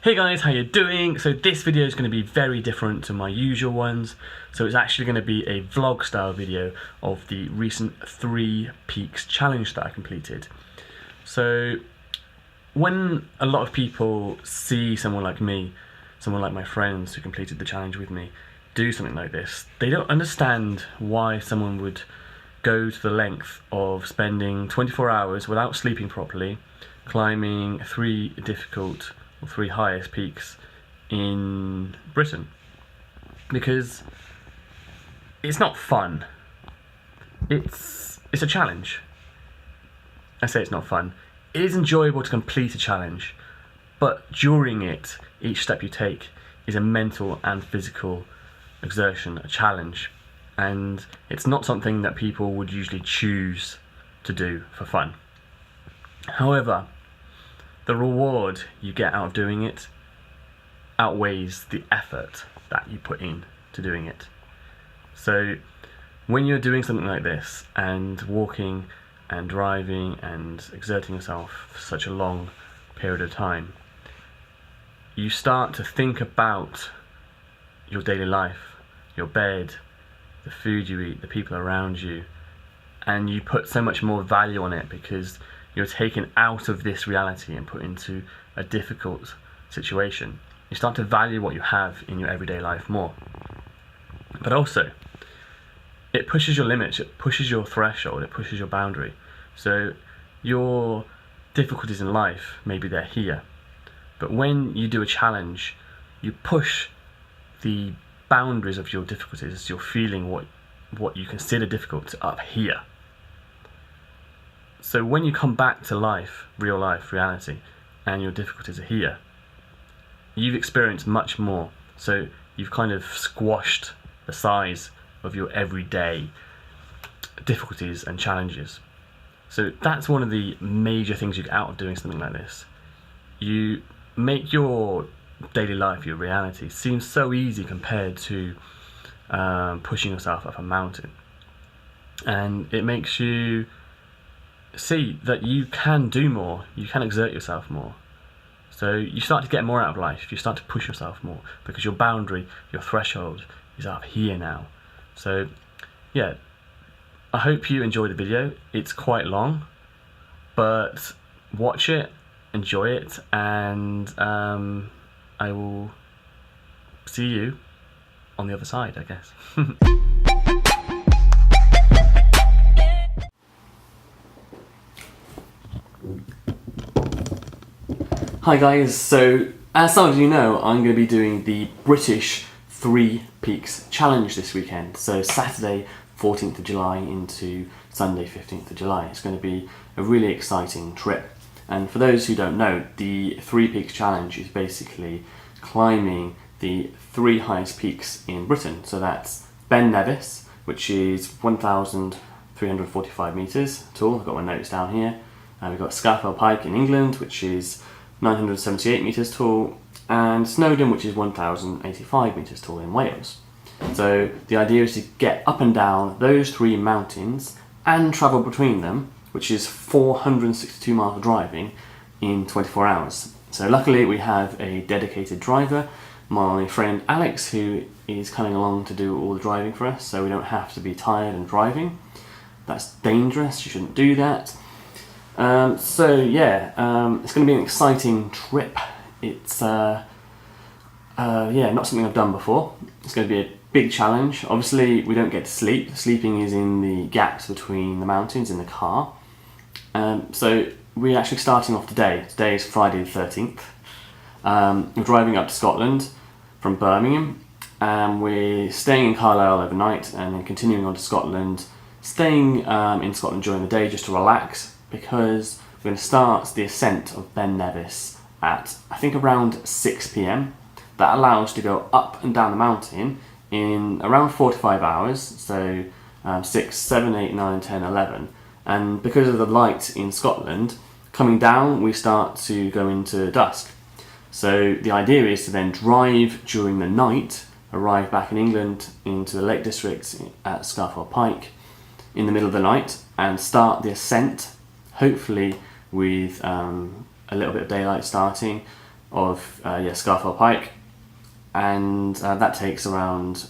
Hey guys, how you doing? So this video is going to be very different to my usual ones. So it's actually going to be a vlog style video of the recent 3 Peaks challenge that I completed. So when a lot of people see someone like me, someone like my friends who completed the challenge with me, do something like this, they don't understand why someone would go to the length of spending 24 hours without sleeping properly, climbing 3 difficult or 3 highest peaks in Britain, because it's not fun. It's a challenge. I say it's not fun. It is enjoyable to complete a challenge, but during it, each step you take is a mental and physical exertion, a challenge, and it's not something that people would usually choose to do for fun. However, the reward you get out of doing it outweighs the effort that you put in to doing it. So when you're doing something like this and walking and driving and exerting yourself for such a long period of time, you start to think about your daily life, your bed, the food you eat, the people around you, and you put so much more value on it because you're taken out of this reality and put into a difficult situation. You start to value what you have in your everyday life more. But also, it pushes your limits, it pushes your threshold, it pushes your boundary. So your difficulties in life, maybe they're here, but when you do a challenge, you push the boundaries of your difficulties, you're feeling what you consider difficult up here. So when you come back to life, real life, reality, and your difficulties are here, you've experienced much more. So you've kind of squashed the size of your everyday difficulties and challenges. So that's one of the major things you get out of doing something like this. You make your daily life, your reality, seem so easy compared to pushing yourself up a mountain. And it makes you see that you can do more, you can exert yourself more. So you start to get more out of life, you start to push yourself more because your boundary, your threshold is up here now. So yeah, I hope you enjoy the video. It's quite long, but watch it, enjoy it, and I will see you on the other side, I guess. Hi guys, so as some of you know, I'm going to be doing the British 3 Peaks Challenge this weekend. So Saturday 14th of July into Sunday 15th of July. It's going to be a really exciting trip. And for those who don't know, the 3 Peaks Challenge is basically climbing the 3 highest peaks in Britain. So that's Ben Nevis, which is 1,345 metres tall. I've got my notes down here. We've got Scafell Pike in England, which is 978 metres tall, and Snowdon, which is 1,085 metres tall in Wales. So the idea is to get up and down those 3 mountains and travel between them, which is 462 miles of driving in 24 hours. So luckily we have a dedicated driver, my friend Alex, who is coming along to do all the driving for us, so we don't have to be tired and driving. That's dangerous, you shouldn't do that. So yeah, it's going to be an exciting trip. It's yeah, not something I've done before. It's going to be a big challenge. Obviously we don't get to sleep. Sleeping is in the gaps between the mountains in the car. So we're actually starting off today. Today is Friday the 13th. We're driving up to Scotland from Birmingham, and we're staying in Carlisle overnight and then continuing on to Scotland, staying in Scotland during the day just to relax, because we're going to start the ascent of Ben Nevis at, I think, around 6 PM. That allows us to go up and down the mountain in around 4 to 5 hours, so 6, 7, 8, 9, 10, 11. And because of the light in Scotland, coming down we start to go into dusk. So the idea is to then drive during the night, arrive back in England into the Lake District at Scafell Pike in the middle of the night, and start the ascent, hopefully with a little bit of daylight starting, of Scafell Pike, and that takes around,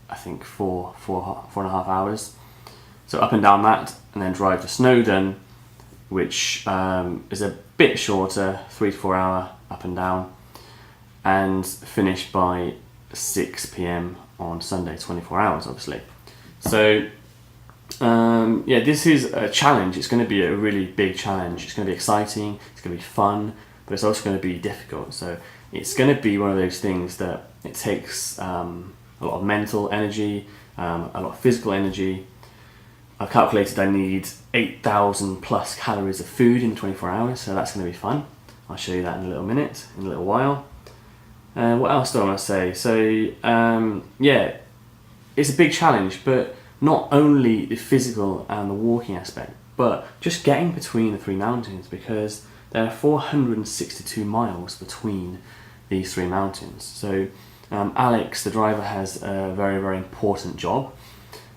I think, four and a half hours. So up and down that, and then drive to Snowdon, which is a bit shorter, 3 to 4 hour up and down, and finish by 6 p.m. on Sunday, 24 hours obviously. So this is a challenge. It's going to be a really big challenge. It's going to be exciting, it's going to be fun, but it's also going to be difficult. So it's going to be one of those things that it takes a lot of mental energy, a lot of physical energy. I've calculated I need 8,000 plus calories of food in 24 hours, so that's going to be fun. I'll show you that in a little minute, in a little while. What else do I want to say? So it's a big challenge, but not only the physical and the walking aspect, but just getting between the three mountains, because there are 462 miles between these three mountains. So Alex, the driver, has a very, very important job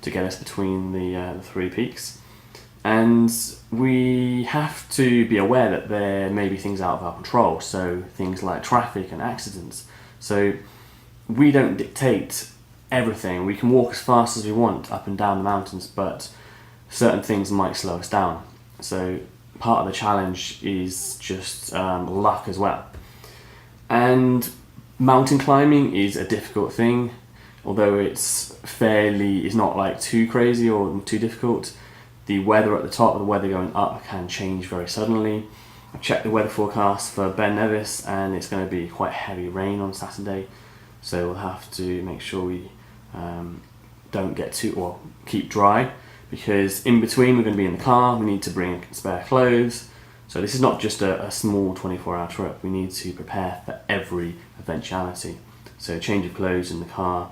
to get us between the three peaks, and we have to be aware that there may be things out of our control, so things like traffic and accidents. So we don't dictate everything. We can walk as fast as we want up and down the mountains, but certain things might slow us down. So part of the challenge is just luck as well. And mountain climbing is a difficult thing, although it's not like too crazy or too difficult. The weather at the top, the weather going up, can change very suddenly. I've checked the weather forecast for Nevis, and it's going to be quite heavy rain on Saturday, so we'll have to make sure we don't get keep dry, because in between we're going to be in the car. We need to bring spare clothes. So this is not just a small 24-hour trip. We need to prepare for every eventuality. So change of clothes in the car,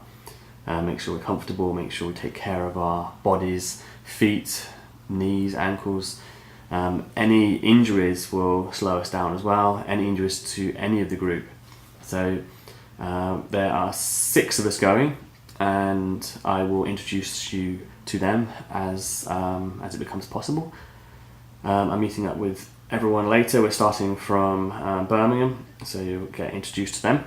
make sure we're comfortable, make sure we take care of our bodies, feet, knees, ankles. Any injuries will slow us down as well, any injuries to any of the group. So there are 6 of us going, and I will introduce you to them as it becomes possible. I'm meeting up with everyone later. We're starting from Birmingham, so you'll get introduced to them.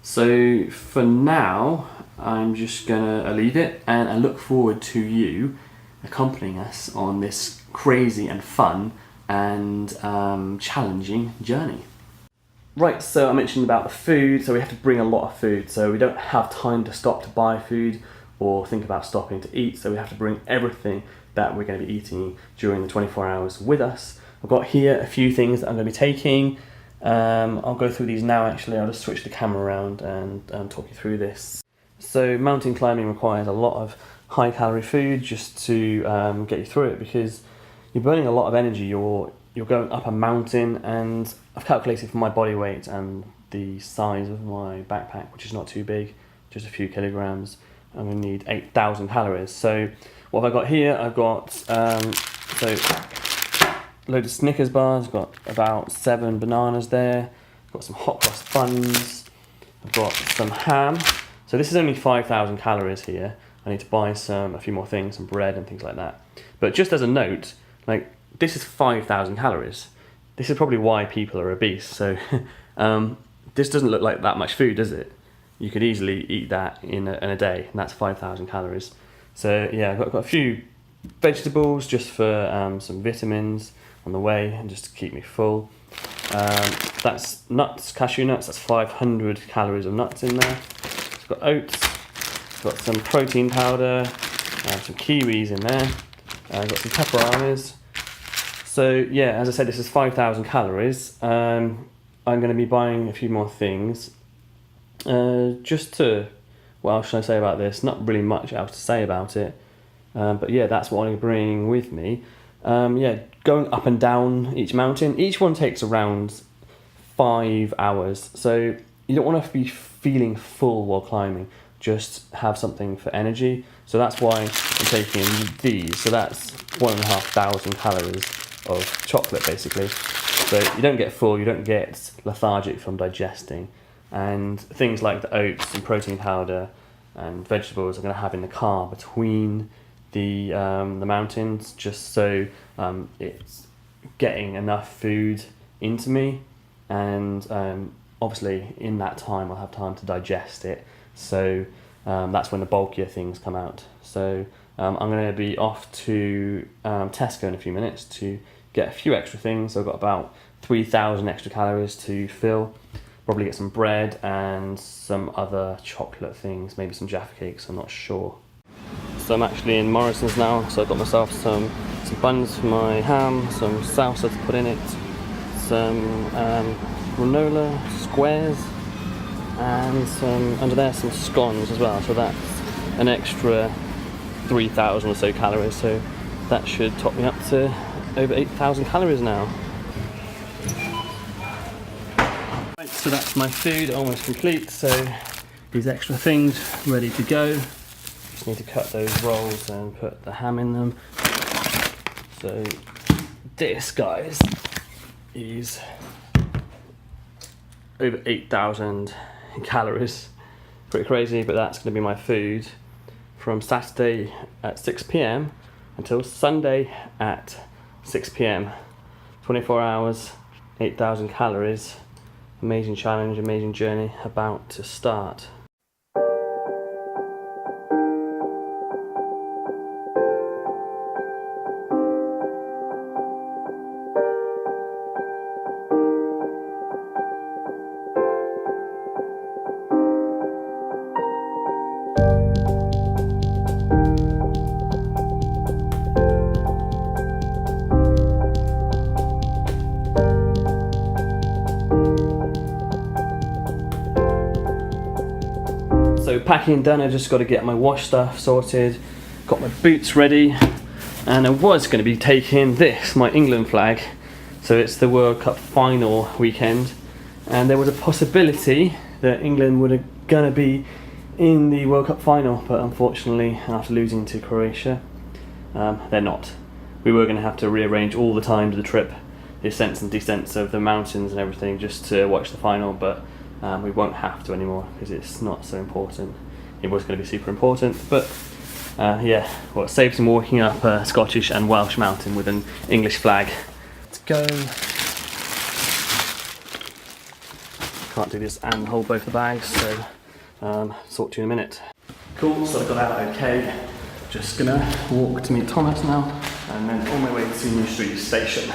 So for now, I'm just gonna leave it, and I look forward to you accompanying us on this crazy and fun and challenging journey. Right, so I mentioned about the food, so we have to bring a lot of food, so we don't have time to stop to buy food or think about stopping to eat, so we have to bring everything that we're going to be eating during the 24 hours with us. I've got here a few things that I'm going to be taking. I'll go through these now actually. I'll just switch the camera around and talk you through this. So mountain climbing requires a lot of high calorie food just to get you through it, because you're burning a lot of energy. You're going up a mountain, and I've calculated for my body weight and the size of my backpack, which is not too big, just a few kilograms. I'm going to need 8,000 calories. So what have I got here? I've got load of Snickers bars. I've got about 7 bananas there. I've got some hot cross buns. I've got some ham. So this is only 5,000 calories here. I need to buy a few more things, some bread and things like that. But just as a note, this is 5,000 calories. This is probably why people are obese. So this doesn't look like that much food, does it? You could easily eat that in a day, and that's 5,000 calories. So yeah, I've got a few vegetables just for some vitamins on the way and just to keep me full. That's nuts, cashew nuts. That's 500 calories of nuts in there. I've got oats. I've got some protein powder. Some kiwis in there. I've got some pepperonis. So yeah, as I said, this is 5,000 calories. I'm going to be buying a few more things. Just to, what else should I say about this? Not really much else to say about it. But yeah, that's what I'm bringing with me. Going up and down each mountain. Each one takes around 5 hours. So you don't want to be feeling full while climbing. Just have something for energy. So that's why I'm taking these. So that's 1,500 calories of chocolate basically. So you don't get full, you don't get lethargic from digesting. And things like the oats and protein powder and vegetables I'm going to have in the car between the mountains, just so it's getting enough food into me and obviously in that time I'll have time to digest it, so that's when the bulkier things come out. So I'm going to be off to Tesco in a few minutes to get a few extra things. So I've got about 3,000 extra calories to fill. Probably get some bread and some other chocolate things, maybe some Jaffa cakes, I'm not sure. So I'm actually in Morrison's now, so I've got myself some buns for my ham, some salsa to put in it, some granola squares, and under there some scones as well. So that's an extra 3,000 or so calories, so that should top me up to over 8,000 calories now. Right, so that's my food almost complete, so these extra things ready to go. Just need to cut those rolls and put the ham in them. So this, guys, is over 8,000 calories. Pretty crazy, but that's going to be my food from Saturday at 6 p.m. until Sunday at 6 p.m. 24 hours, 8,000 calories. Amazing challenge, amazing journey about to start. So packing done, I just got to get my wash stuff sorted, got my boots ready, and I was going to be taking this, my England flag. So it's the World Cup final weekend, and there was a possibility that England were going to be in the World Cup final, but unfortunately after losing to Croatia, they're not. We were going to have to rearrange all the times of the trip, the ascents and descents of the mountains and everything, just to watch the final, but we won't have to anymore because it's not so important. It was going to be super important, but yeah, well, it saves him walking up a Scottish and Welsh mountain with an English flag. Let's go. Can't do this and hold both the bags, so sort to you in a minute. Cool, so I got out okay. Just gonna walk to meet Thomas now, and then on my way to New Street Station.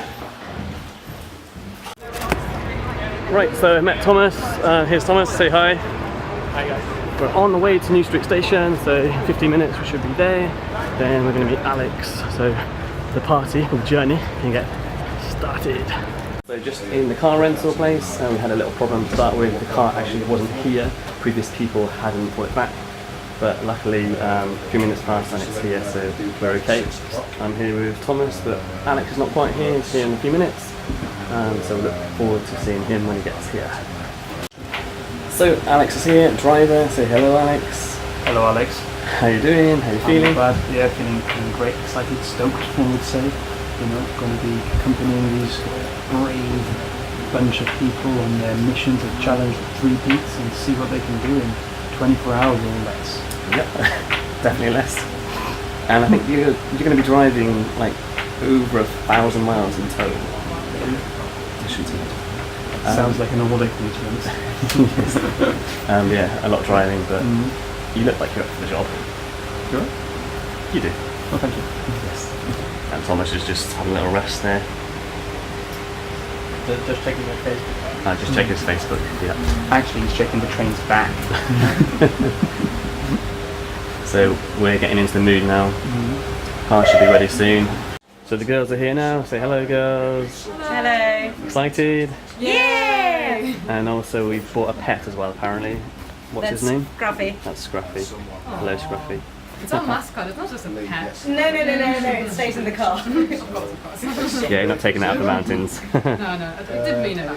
Right, so I met Thomas. Here's Thomas, say hi. Hi guys. We're on the way to New Street Station, so 15 minutes we should be there. Then we're going to meet Alex, so the party, or the journey, can get started. So just in the car rental place, we had a little problem to start with. The car actually wasn't here. Previous people hadn't brought it back. But luckily, a few minutes passed and it's here, so we're okay. I'm here with Thomas, but Alex is not quite here. He's here in a few minutes. So we look forward to seeing him when he gets here. So Alex is here, driver. Say hello, Alex. Hello Alex. How you doing? How you feeling? I'm glad, yeah, feeling great, excited, stoked, one would say. You know, going to be accompanying these brave bunch of people on their mission to challenge 3 peaks and see what they can do in 24 hours or less. Yep, definitely less. And I think you're going to be driving like over 1,000 miles in total. Sounds like an all-day coincidence. Yeah, a lot of driving, but you look like you're up for the job. Sure. You do. Well, thank you. Yes. And Thomas is just having a little rest there. Just checking my Facebook. Just check his Facebook, yeah. Actually, he's checking the trains back. So we're getting into the mood now. Car should be ready soon. So the girls are here now. Say hello, girls. Hello. Excited? Yeah! And also we've bought a pet as well, apparently. What's his name? Scruffy. That's Scruffy. Hello, Scruffy. It's our mascot, it's not just a pet. No, it stays in the car. Of course. Yeah, you're not taking it out of the mountains. No, I didn't mean it.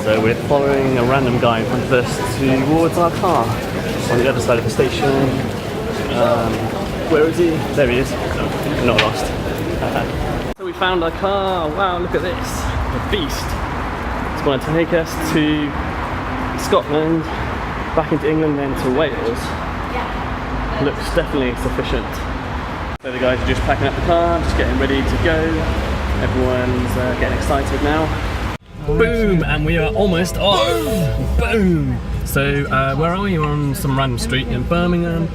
So we're following a random guy in front of us towards our car on the other side of the station. Where is he? There he is. We're not lost. So we found our car. Wow, look at this. A beast. It's going to take us to Scotland, back into England, then to Wales. Looks definitely sufficient. So the guys are just packing up the car, just getting ready to go. Everyone's getting excited now. Boom! And we are almost off! Boom! So where are we? We're on some random street in Birmingham.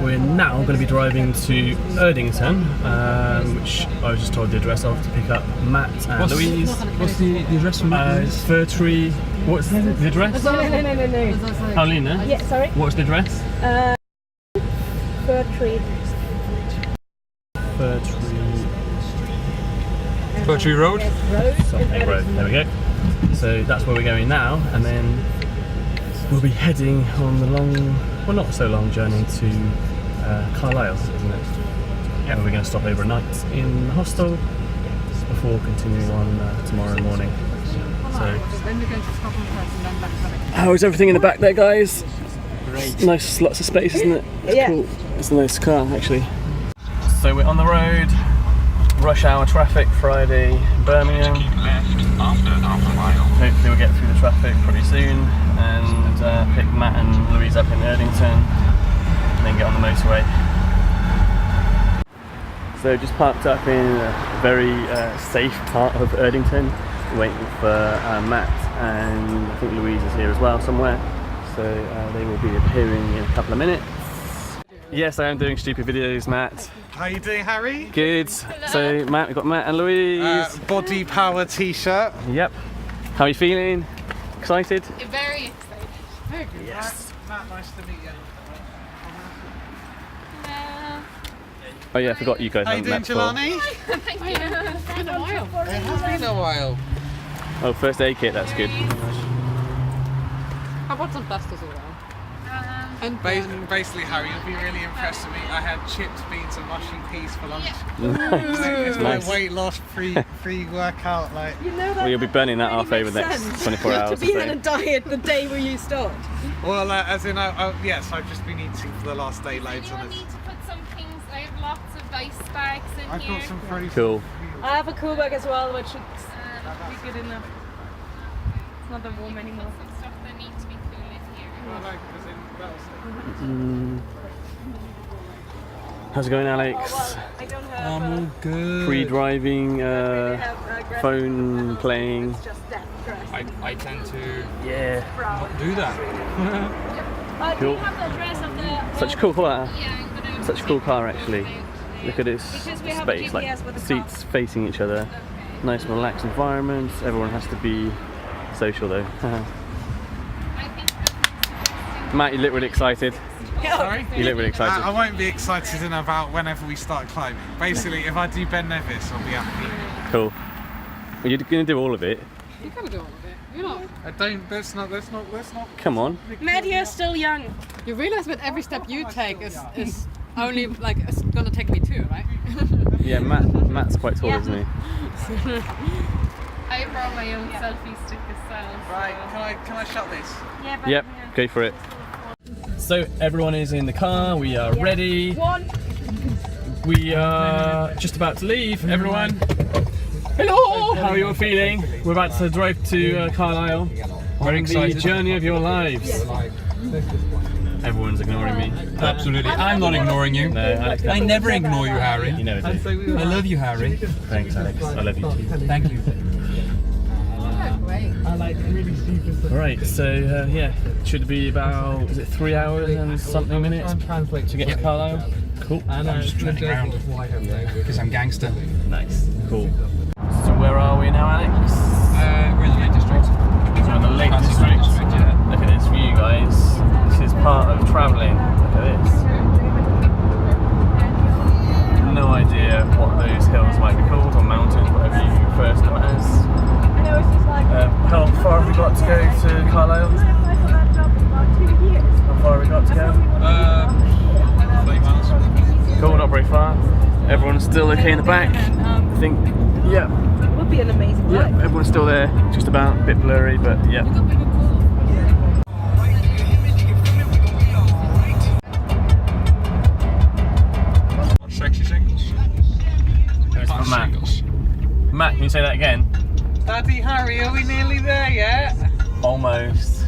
We're now going to be driving to Erdington, which I was just told the address of to pick up Matt and Louise. What's the address from Matt? It's Fir Tree. What's the address? No. Paulina? Yeah, sorry. What's the address? Fir tree. Fir Tree. Fir Tree Road? Something road. There we go. So that's where we're going now, and then we'll be heading on the long, well not so long journey to Carlisle, isn't it? Yeah. We're going to stop overnight in the hostel before continuing on tomorrow morning. So, Then we're going to Scotland first and then back to Alex. how is everything in the back there, guys? Great. Nice, lots of space, isn't it? It's Yeah. cool. It's a nice car, actually. So we're on the road. Rush hour traffic Friday, Birmingham. Hopefully we'll get through the traffic pretty soon and pick Matt and Louise up in Erdington and then get on the motorway. So just parked up in a very safe part of Erdington, waiting for Matt, and I think Louise is here as well somewhere. So they will be appearing in a couple of minutes. Yes, I am doing stupid videos, Matt. How you doing, Harry? Good. So Matt, we've got Matt and Louise. Body Power t-shirt. Yep. How are you feeling? Excited? Very excited. Very good. Yes. Matt, nice to meet you. Oh yeah, I forgot you guys How you haven't doing, met before. Jelani? Thank you. It's been a while. It has been a while. Oh, first aid kit, that's good. I bought some pastas as well. And Basically, Harry, you'll be really impressed with me. I had chips, beans and mushy peas for lunch. Nice. It's my Nice. weight loss pre-workout, like. You know that Well, you'll be burning that off over the next 24 hours to or be on a so. diet the day where you start. Well, as in, yes, I've just been eating for the last day loads I on need it. to put some things. I have lots of ice bags in I've here. got some frozen. Cool. I have a cool bag as well, which should be good enough. It's not that warm anymore. Some stuff that needs to be cool in here. How's it going, Alex? I don't have I'm all good. Pre-driving, phone playing. It's just that dress. I tend to Yeah. not do that. Cool. Do you have the address of the... Such a cool car. Yeah, I'm gonna. Such a cool car, actually. Look at this Because we have a space, like GPS with the seats facing each other. Nice, relaxed environment. Everyone has to be social, though. I think Matt, you look really excited. Sorry? You look really excited. I won't be excited in about whenever we start climbing. Basically, if I do Ben Nevis, I'll be happy. Cool. Well, you're going to do all of it. you gotta do all of it. You're not. I don't. Let's not. Come on. Matt, you're still young. You realize that every step you take is only like it's gonna take me two, right? Yeah, Matt's quite tall, Yeah. isn't he? I brought my own selfie stick as well. Right. Can I shut this? Yeah, but Yep, go for it. So everyone is in the car, we are ready. One. We are just about to leave, everyone. Hello! How are you all feeling? We're about to drive to Carlisle. Very on excited. the journey of your lives. Everyone's ignoring me. Absolutely. I'm not ignoring you. No, Alex, I never ignore you, Harry. You never do. I love you, Harry. Thanks, Alex. I love you too. Thank you. Great. Right, so yeah, it should be about, is it 3 hours and something minutes to get to Carlisle? Cool. I'm just driving around because I'm gangster. Nice. Cool. So where are we now, Alex? We're in the Lake District. So we're in the Lake District. Yeah. Look at this view, guys. This is part of travelling. Look at this. No idea what those hills might be called, or mountains, whatever you refer to them as. How far have we got to go to Carlisle? How far have we got to go? 30 miles. Cool, not very far. Everyone's still okay in the back. I think, yeah. It would be an amazing Yeah, ride. everyone's still there. Just about, a bit blurry, but yeah. Sexy singles. There's Matt. Matt, can you say that again? Daddy Harry, are we nearly there yet? Almost.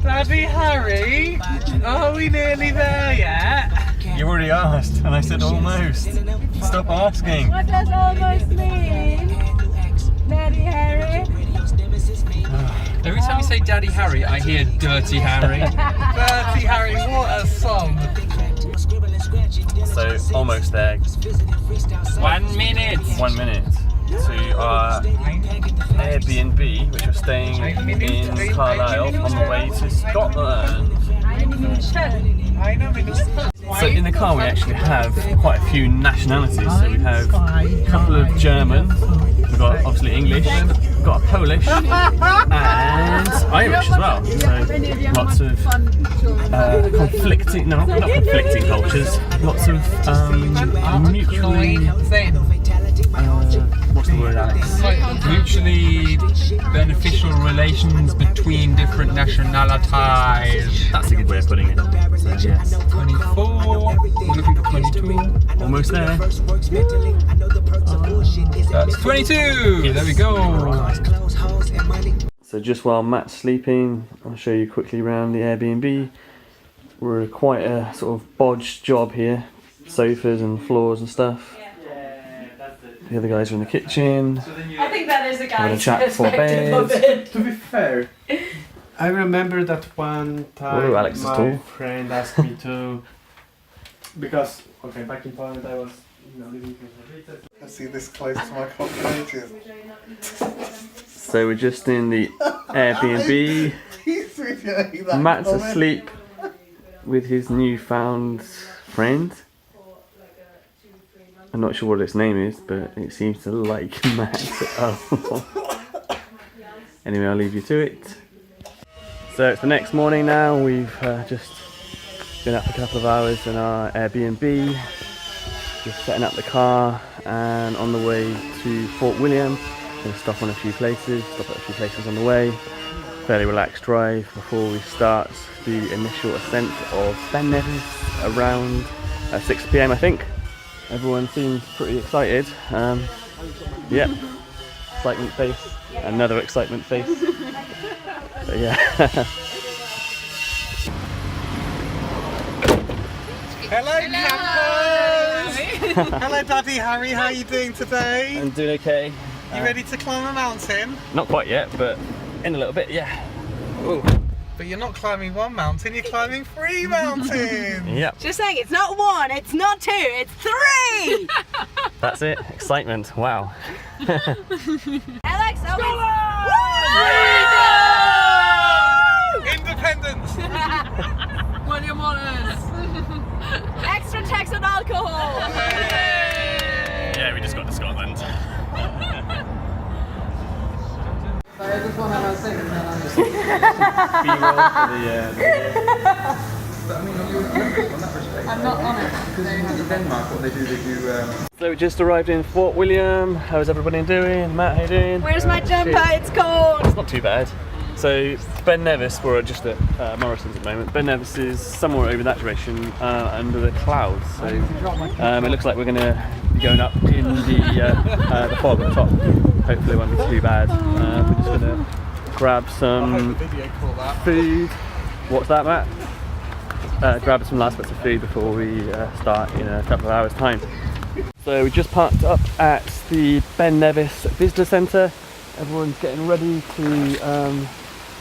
Daddy Harry, are we nearly there yet? You already asked, and I said almost. Stop asking. What does almost mean? Daddy Harry? Every time you say Daddy Harry, I hear Dirty Harry. Dirty Harry, what a song! So, almost there. 1 minute. 1 minute to our Airbnb, which we're staying in Carlisle on the way to Scotland. So in the car we actually have quite a few nationalities. So we have a couple of German, we've got obviously English, we've got a Polish and Irish as well. So lots of conflicting, no not conflicting cultures, lots of mutually, what's the word, Alex? Mutually beneficial relations between different nationalities. That's a good way of putting it. So yes, 24, we're looking for 22. almost there. That's 22! There we go. So just while Matt's sleeping, I'll show you quickly around the Airbnb. We're quite a sort of bodged job here. Sofas and floors and stuff. The other guys are in the kitchen. I think that is a Having a guy's chat before perspective of bed. it. To be fair, I remember that one time Whoa, Alex is my tall. friend asked me to, because okay, back in Poland I was living in I see this close to my cockroaches. So we're just in the Airbnb. Matt's asleep with his newfound friend. I'm not sure what its name is, but it seems to like Matt. Oh. Anyway, I'll leave you to it. So it's the next morning now. We've just been up a couple of hours in our Airbnb, just setting up the car, and on the way to Fort William. Going to stop at a few places on the way. Fairly relaxed drive before we start the initial ascent of Ben Nevis around 6 PM, I think. Everyone seems pretty excited. Yep, excitement face, another excitement face. But yeah. Hello, campers! Hello, Daddy Harry, how are you doing today? I'm doing okay. You ready to climb a mountain? Not quite yet, but in a little bit, yeah. Ooh. But you're not climbing one mountain, you're climbing 3 mountains! Yep, Just saying, it's not 1, it's not 2, it's 3! that's it. Excitement. Wow. Alex, Independence! William Wallace. Extra tax on alcohol! Yeah, we just got to Scotland. I'm not on it. So we just arrived in Fort William. How's everybody doing? Matt, how you doing? Where's my jumper? It's cold! It's not too bad. So Ben Nevis, we're just at Morrison's at the moment. Ben Nevis is somewhere over that direction, under the clouds. So it looks like we're going to be going up in the fog at the top. Hopefully it won't be too bad. We're just going to grab some food. What's that, Matt? Grab some last bits of food before we start in a couple of hours' time. So we just parked up at the Ben Nevis Visitor Centre. Everyone's getting ready to,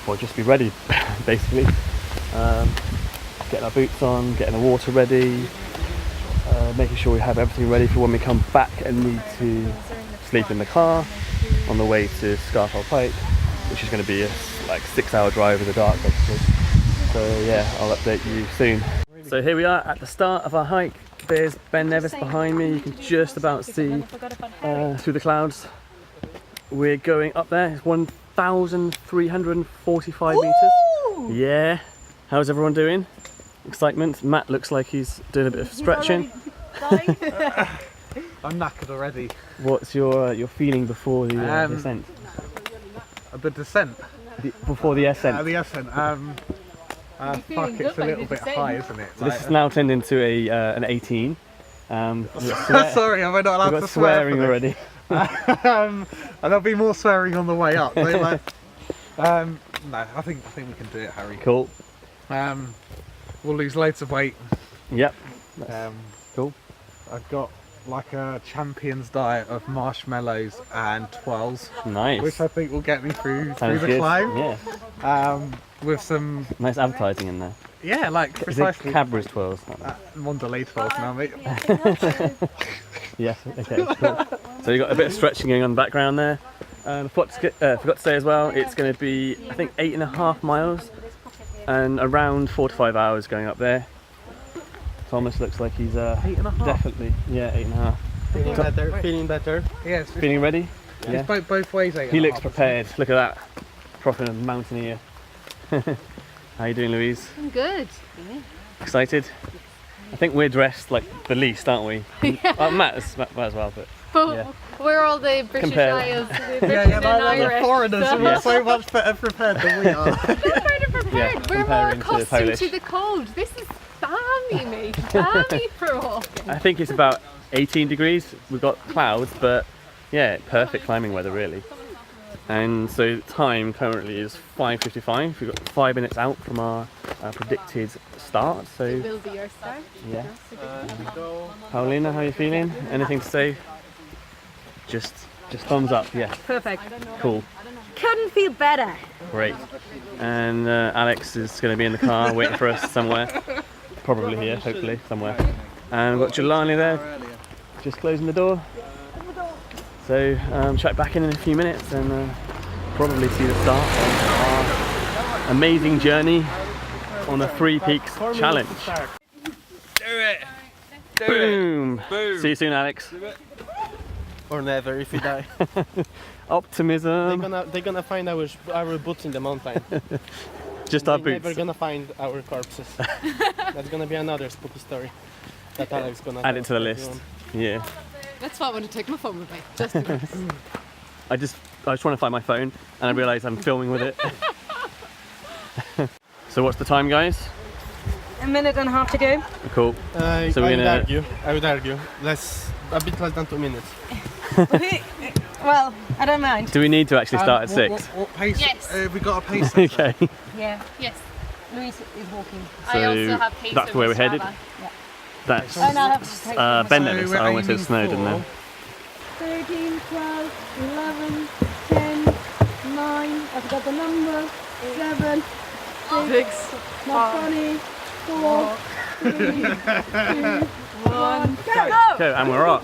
well, just be ready, basically. Getting our boots on, getting the water ready, making sure we have everything ready for when we come back and need to sleep in the car on the way to Scafell Pike, which is going to be a 6-hour drive in the dark, basically. So yeah, I'll update you soon. So here we are at the start of our hike. There's Ben Nevis behind me. You can just about see through the clouds. We're going up there. It's 1,345 meters. Yeah. How's everyone doing? Excitement. Matt looks like he's doing a bit of stretching. I'm knackered already. What's your feeling before the descent? The descent? Before the ascent. The ascent. Fuck, it's a little bit high, isn't it? So this is now turned into an 18. Sorry, am I not allowed We've to got swear swearing already. And there'll be more swearing on the way up. So no, I think we can do it, Harry. Cool. We'll lose loads of weight. Yep. Cool. I've got like a champion's diet of marshmallows and twirls, Nice. which I think will get me through Sounds the good. climb. Yeah. With some, Nice advertising in there. yeah, like Is it precisely. Cadbury's twirls? Mondelez twirls now, mate. Yes. Okay. Cool. So you got a bit of stretching going on in the background there. Forgot to say as well, it's going to be I think 8.5 miles and around 4 to 5 hours going up there. Thomas looks like he's 8.5. definitely 8.5. Feeling better. Yeah, it's Feeling ready? Yeah. both ways. 8.5. He looks prepared. Look at that, proper mountaineer. How you doing, Louise? I'm good. Excited? I think we're dressed like the least, aren't we? Matt as well, but But yeah. we're all the British Compare. Isles, the British Yeah, and they're Irish. foreigners who Yeah. are so much better prepared than we are. We're better prepared. Yeah, We're more comparing to accustomed Polish. to the cold. This is balmy, mate. Balmy for walking. I think it's about 18 degrees. We've got clouds, but yeah, perfect climbing weather really. And so time currently is 5:55. We've got 5 minutes out from our predicted start. So Will be your start. yeah. Paulina, how are you feeling? Anything to say? Just thumbs up. Yeah. Perfect. Cool. Couldn't feel better. Great. And Alex is going to be in the car waiting for us somewhere. Probably here, hopefully, somewhere. And we've got Jelani there, just closing the door. So check back in a few minutes and probably see the start of our amazing journey on the 3 Peaks Challenge. Do it! Do Boom! Boom. See you soon, Alex. Or never if we die. Optimism. They're gonna find our boots in the mountain. Just our They're boots. never gonna find our corpses. That's gonna be another spooky story that Alex gonna Add tell it to the list. everyone. Yeah. That's why I want to take my phone with me. Just in case. I just want to find my phone and I realise I'm filming with it. So what's the time, guys? A minute and a half to go. Cool. I So we're would gonna- argue. I would argue. A bit less than 2 minutes. Well, I don't mind. Do we need to actually start at 6? What pace? Yes. We got a pace. Okay. Yeah. Yes. Louise is walking. I also So have pace that's over where we're headed. Strava. That's Oh, no, I have to take Ben So Nevis. we're I almost said aiming Snowdon for- now. 13, 12, 11, 10, 9, I forgot the number, 7, 6, not funny, 4, 3, 2, 1, go! Go, and we're off.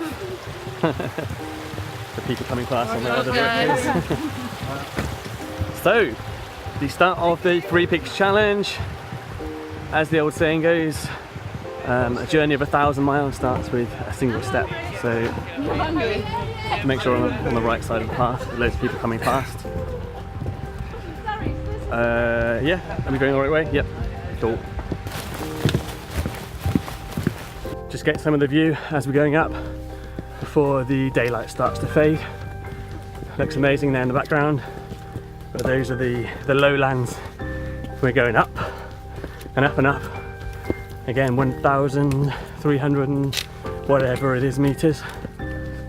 The people coming past on the other directions. So, the start of the 3 Peaks Challenge. As the old saying goes, a journey of 1,000 miles starts with a single step. So, make sure I'm on the right side of the path. There's loads of people coming past. Yeah, are we going the right way? Yep. Cool. Just get some of the view as we're going up before the daylight starts to fade. Looks amazing there in the background, but those are the lowlands. We're going up and up and up. Again, 1,300 and whatever it is meters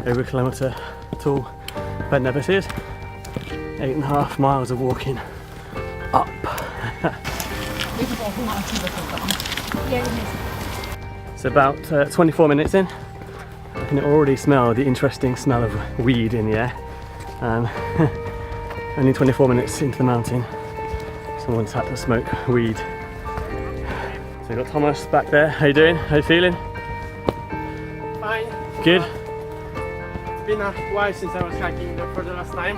over a kilometre tall. Ben Nevis is 8.5 miles of walking up. So about 24 minutes in, I can already smell the interesting smell of weed in the air. Only 24 minutes into the mountain, someone's had to smoke weed. So we've got Thomas back there. How you doing? How you feeling? Fine. Good? It's been a while since I was hiking there for the last time,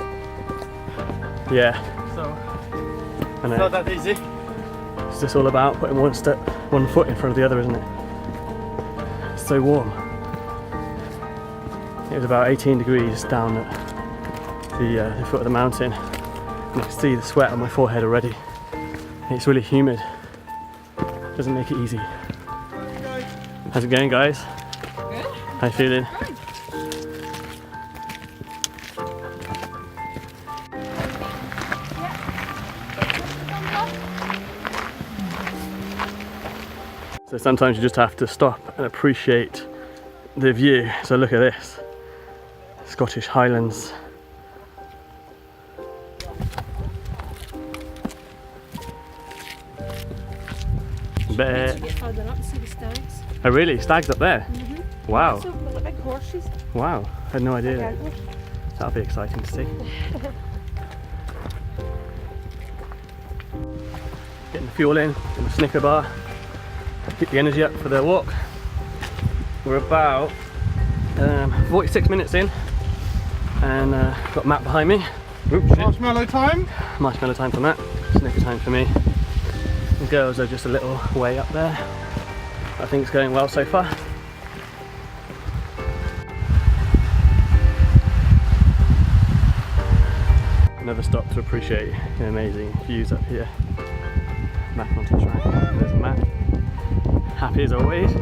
Yeah, so I it's not know. that easy. It's just all about putting one foot in front of the other, isn't it? It's so warm. It was about 18 degrees down at the foot of the mountain. And I can see the sweat on my forehead already. It's really humid. Doesn't make it easy. How's it going, guys? Good. How you feeling? So sometimes you just have to stop and appreciate the view. So look at this. Scottish Highlands. Get further up, see the stones. Oh really? Stags up there? Wow. So little big horses. Wow. I had no idea. Okay. That'll be exciting to see. Getting the fuel in the Snicker bar. Keep the energy up for the walk. We're about 46 minutes in, and got Matt behind me. Oops, shit. Marshmallow time. Marshmallow time for Matt, Snicker time for me. The girls are just a little way up there. I think it's going well so far. Never stop to appreciate the amazing views up here. Back onto track. There's Matt. Happy as always. So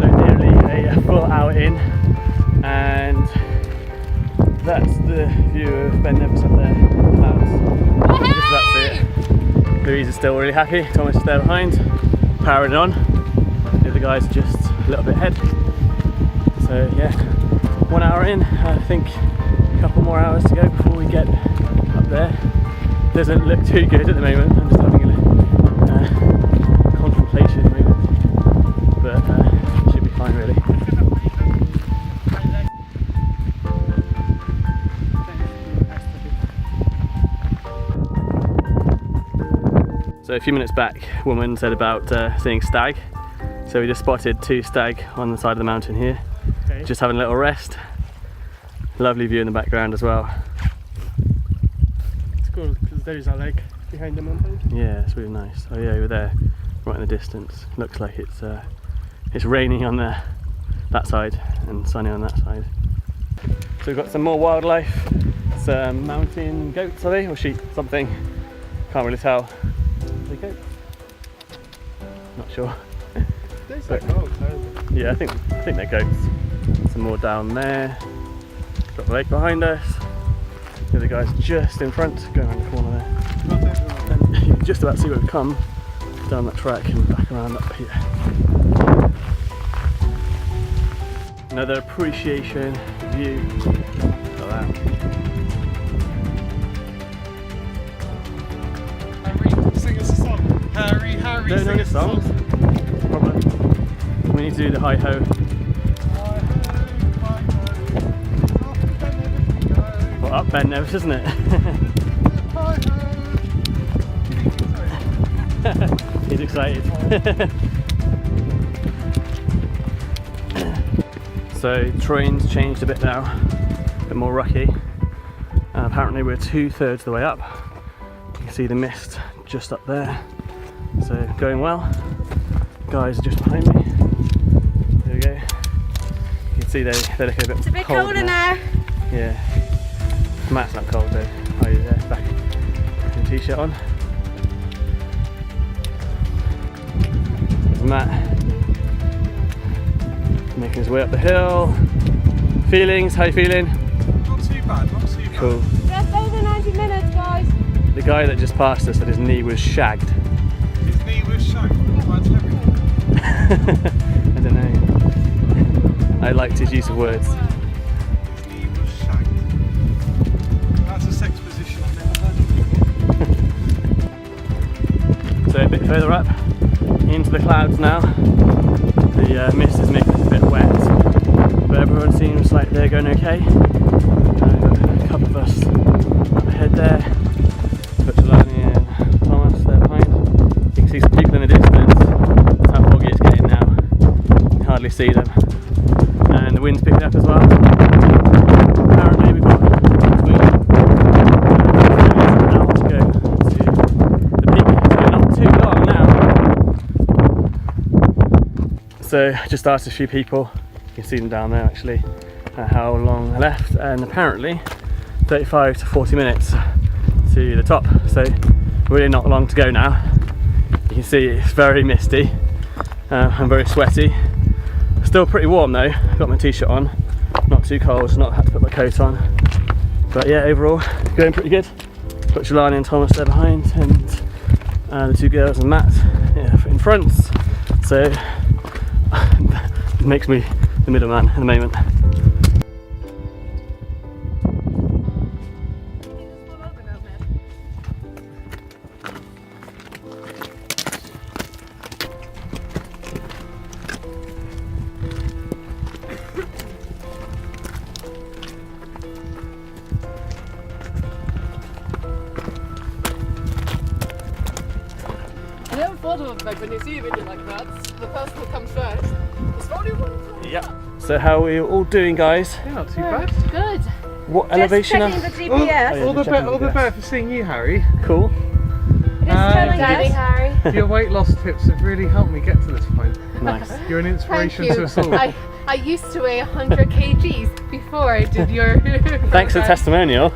nearly a full hour in, and that's the view of Ben Nevis up there. Clouds. Just about to see it. Louise is still really happy. Thomas is there behind, powering on. The other guys are just a little bit ahead. So yeah, 1 hour in. I think a couple more hours to go before we get up there. Doesn't look too good at the moment. I'm just having a contemplation moment, but should be fine really. So a few minutes back, a woman said about seeing stag. So we just spotted 2 stag on the side of the mountain here. Okay. Just having a little rest. Lovely view in the background as well. It's cool because there is a lake behind the mountain. Yeah, it's really nice. Oh yeah, over there, right in the distance. Looks like it's raining on that side and sunny on that side. So we've got some more wildlife. Some mountain goats, are they, or sheep? Something. Can't really tell. Are they goats? Not sure. There's like goats, aren't they? Yeah, I think they're goats. Some more down there. Got the lake behind us. The other guy's just in front, going around the corner there. And you can just about see where we've come down that track and back around up here. Another appreciation view. Look at that. Harry, sing us a song. Harry, Don't know sing any us a song. songs. Problem. We need to do the hi ho. Well, up Ben Nevis, isn't it? He's excited. So terrain's changed a bit now, a bit more rocky. Apparently we're 2/3 of the way up. You can see the mist just up there. So going well. Guys are just behind me. There we go. You can see they're looking a bit It's a bit cold colder now. Yeah. Matt's not cold though. Oh yeah, there, back with a t-shirt on. There's Matt making his way up the hill. Feelings? How you feeling? Not too bad, not too bad. Cool. Just over 90 minutes, guys. The guy that just passed us said his knee was shagged. His knee was shagged. That's everything. I don't know. I liked his use of words. His knee was shagged. That's a sex position I've never heard before. So a bit further up, into the clouds now. The mist is making it a bit wet, but everyone seems like they're going okay. A couple of us up ahead there, Butchelani and Thomas there behind. You can see some people in the distance. That's how foggy it's getting now. You can hardly see them. And the wind's picking up as well. Apparently we've got between an hour to go to the peak, so not too long now. So I just asked a few people, you can see them down there actually, how long left, and apparently 35 to 40 minutes to the top, so really not long to go now. You can see it's very misty, I'm very sweaty, still pretty warm though. I've got my t-shirt on, not too cold, not had to put my coat on, but yeah, overall going pretty good. Got Jelani and Thomas there behind, and the 2 girls and Matt in front, so it makes me the middleman at the moment. thought of like when you see a video like that, the person who comes first is the only one. Yeah. So how are we all doing, guys? Yeah, not too bad. Good. What elevation? All the GPS. All the better for seeing you, Harry. Cool. Daddy Harry. Your weight loss tips have really helped me get to this point. Nice. You're an inspiration Thank to you. us all. I used to weigh 100 kgs before I did your. Thanks for the testimonial.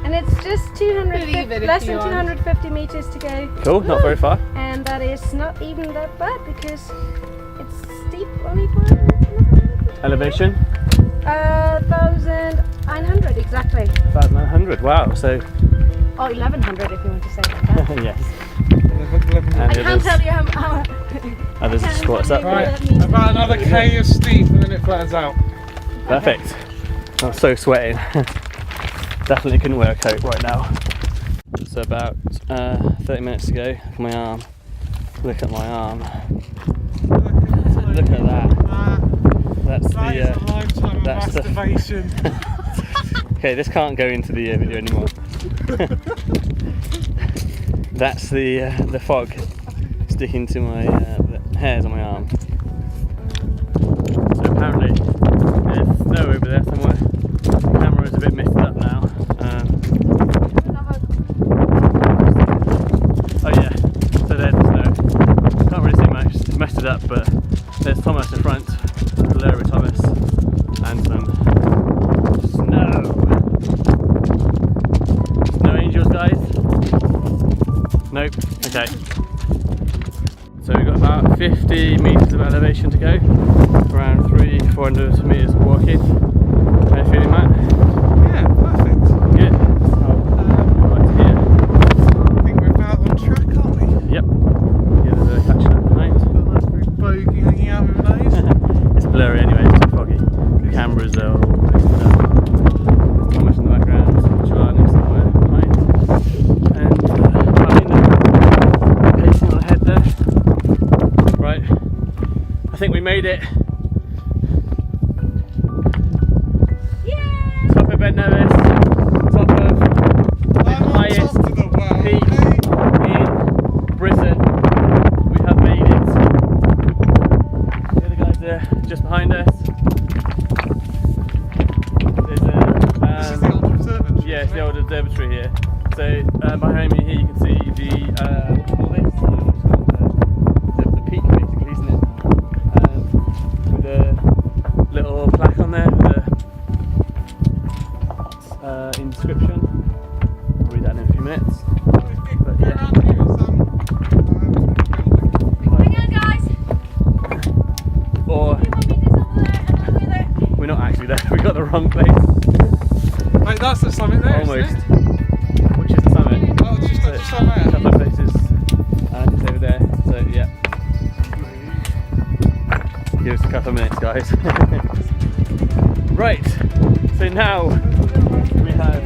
And it's just Believe it if less you than want. 250 meters to go. Cool. Not very far. And that is not even that bad because it's steep only for Elevation. 1,900 exactly. 1,900. Wow. So. Or 1,100 if you want to say it like that. Yes. I can't tell you how Others just squat us up. Right, about another K of steep and then it flattens out. Perfect. I'm so sweating. Definitely couldn't wear a coat right now. So about 30 minutes ago, look at my arm. Look at my arm. Look at that. That's That is a lifetime of that's the- masturbation. Okay, this can't go into the video anymore. That's the fog sticking to my the hairs on my arm. So apparently there's snow over there somewhere. The camera is a bit misted up now. Oh yeah, so there's the snow. Can't really see much, it's messed it up, but there's Thomas in front, hello Thomas, and some snow. Snow angels, guys? Nope, okay. So we've got about 50 metres of elevation to go, around 300-400 metres of walking. How are you feeling, Matt? Yeah, perfect. Good. Right here. I think we're about on track, aren't we? Yep. The others are catching up behind. Got a nice big bogey hanging out of my nose. It's blurry anyway, it's too foggy. The cameras are all mixed up. Thomas in the background, Joanne is somewhere behind. And pacing on ahead there. Right. I think we made it. Yeah! Top of Ben Nevis. Top of the highest top of the world. peak in Britain. We have made it. The other guys are just behind us. There's This is the old observatory. yeah, it's the old observatory here. So behind me here you can see the what do you call this? I don't know what it's called. The peak basically, isn't it? With a little plaque on there with a inscription. I'll read that in a few minutes. But yeah. Hang on, guys! Or 2 more meters over there and we'll be there. we're not actually there. We got the wrong place. Wait, that's the summit there, isn't Almost. it? Which is the summit. Oh, it's just So at the a summit. couple of places just over there. So yeah. Give us a couple of minutes, guys. Right. So now we have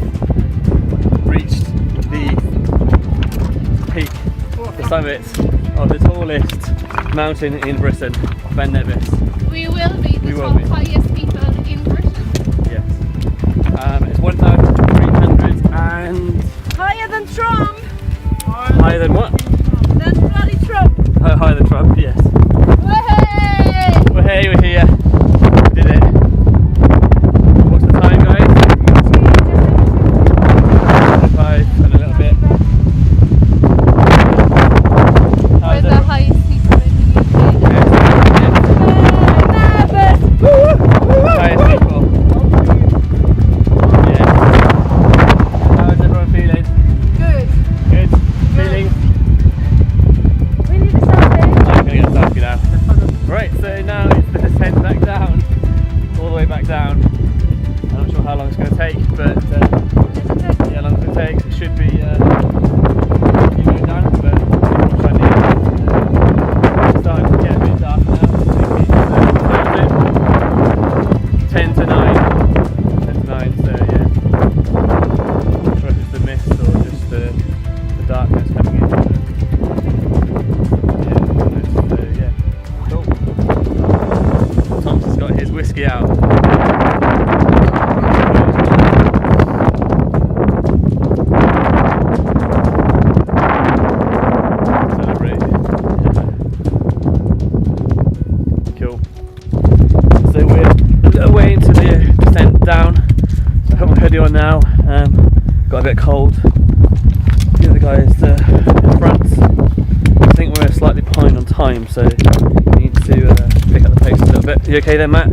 reached the peak, the summit of the tallest mountain in Britain, Ben Nevis. We will be the We will top be. highest people in Britain. Yes. It's 1,300 and Higher than Trump! higher than what? Than bloody Trump! Oh, higher than Trump, yes. Hey! Well, hey, we're here. Did it. What's the time, guys? 5 and a little bit. We're the highest people in the UK. Highest people. Yeah. Got a bit cold. The other guy is in front. I think we're slightly behind on time, so we need to pick up the pace a little bit. You okay there, Matt?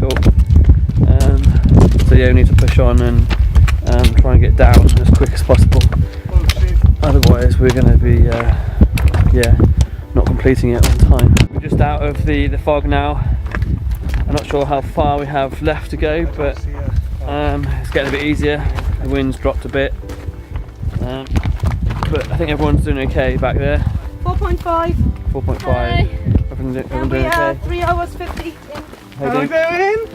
Cool. So yeah, we need to push on and try and get down as quick as possible. Otherwise, we're going to be not completing it on time. We're just out of the fog now. I'm not sure how far we have left to go, but it's getting a bit easier. The wind's dropped a bit, but I think everyone's doing okay back there. 4.5. 4.5. Everyone doing okay? 3 hours 50 in. How you doing?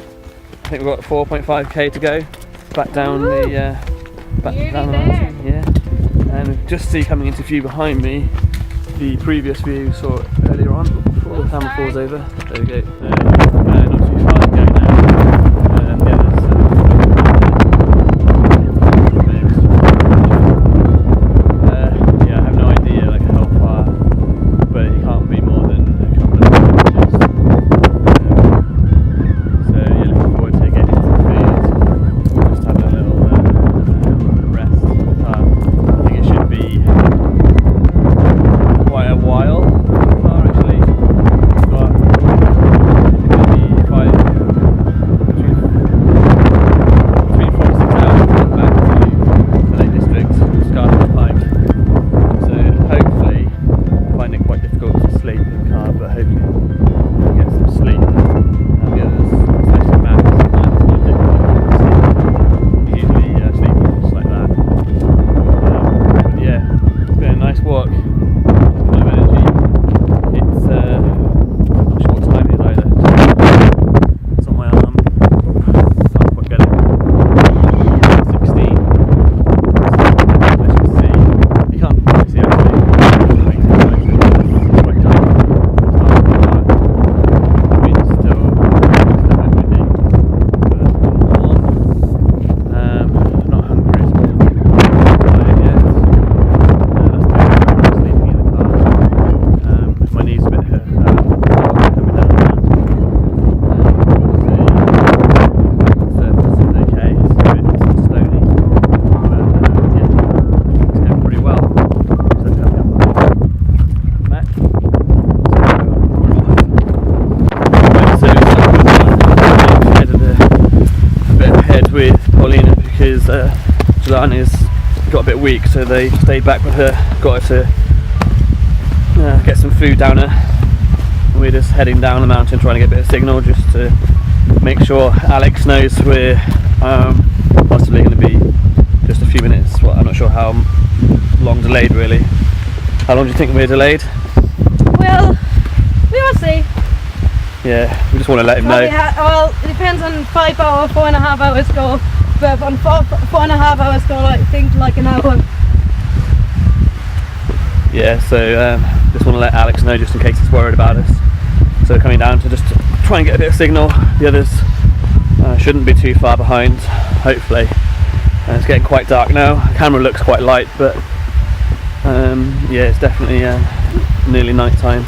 I think we've got 4.5k to go back down the mountain. Yeah, and just see coming into view behind me the previous view we saw earlier on before the camera falls over. There we go. Not too far to go now. Yeah, I have no idea like how far, but it can't be more than a couple of kilometres. So yeah, looking forward to getting into the field. Just having a little rest. I think it should be quite a while. Actually, got maybe between 4 and 6 hours to get back to the Lake District, Scafell Pike. So hopefully, I find it quite difficult to sleep in the car, but hopefully I'll get some sleep. And the others, especially Matt, sometimes it's quite difficult to sleep. He usually sleeps just like that. But yeah, it's been a nice walk. Full of energy. It's not sure what time it is either. It's on my arm. Can't quite get it. 16. Let's just see. You can't really see actually. It's quite dark. The wind's still a bit windy. But warm. Not hungry at all. Not yet. That's sleeping in the car. My knee's a bit hurt coming down the mountain. The surface is okay, it's a bit stony, but yeah, it's going pretty well. So coming up, Matt. So we're headed a bit ahead with Paulina because Jelani's got a bit weak, so they stayed back with her, got her to get some food down her. And we're just heading down the mountain trying to get a bit of signal just to make sure Alex knows we're possibly going to be just a few minutes. Well, I'm not sure how long delayed really. How long do you think we're delayed? Well, we will see. Yeah, we just want to let him know. Well, it depends on 5 hour, 4.5 hours go. But on 4.5 hours go, I think like an hour. Yeah, so just want to let Alex know just in case he's worried about us. So we're coming down to just try and get a bit of signal. The others shouldn't be too far behind, hopefully. And it's getting quite dark now. The camera looks quite light, but yeah, it's definitely nearly night time.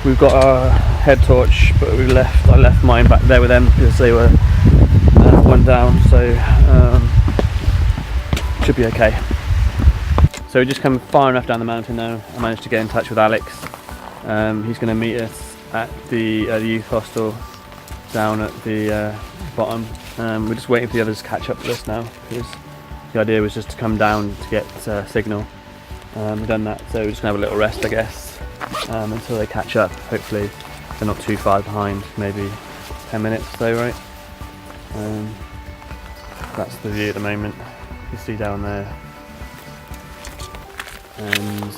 We've got our head torch, but I left mine back there with them because they were one down, so should be okay. So we just come far enough down the mountain now. I managed to get in touch with Alex. He's going to meet us at the youth hostel down at the bottom. We're just waiting for the others to catch up with us now because the idea was just to come down to get signal. We've done that, so we're just going to have a little rest, I guess, until they catch up. Hopefully they're not too far behind, maybe 10 minutes or so, right? That's the view at the moment. You see down there. And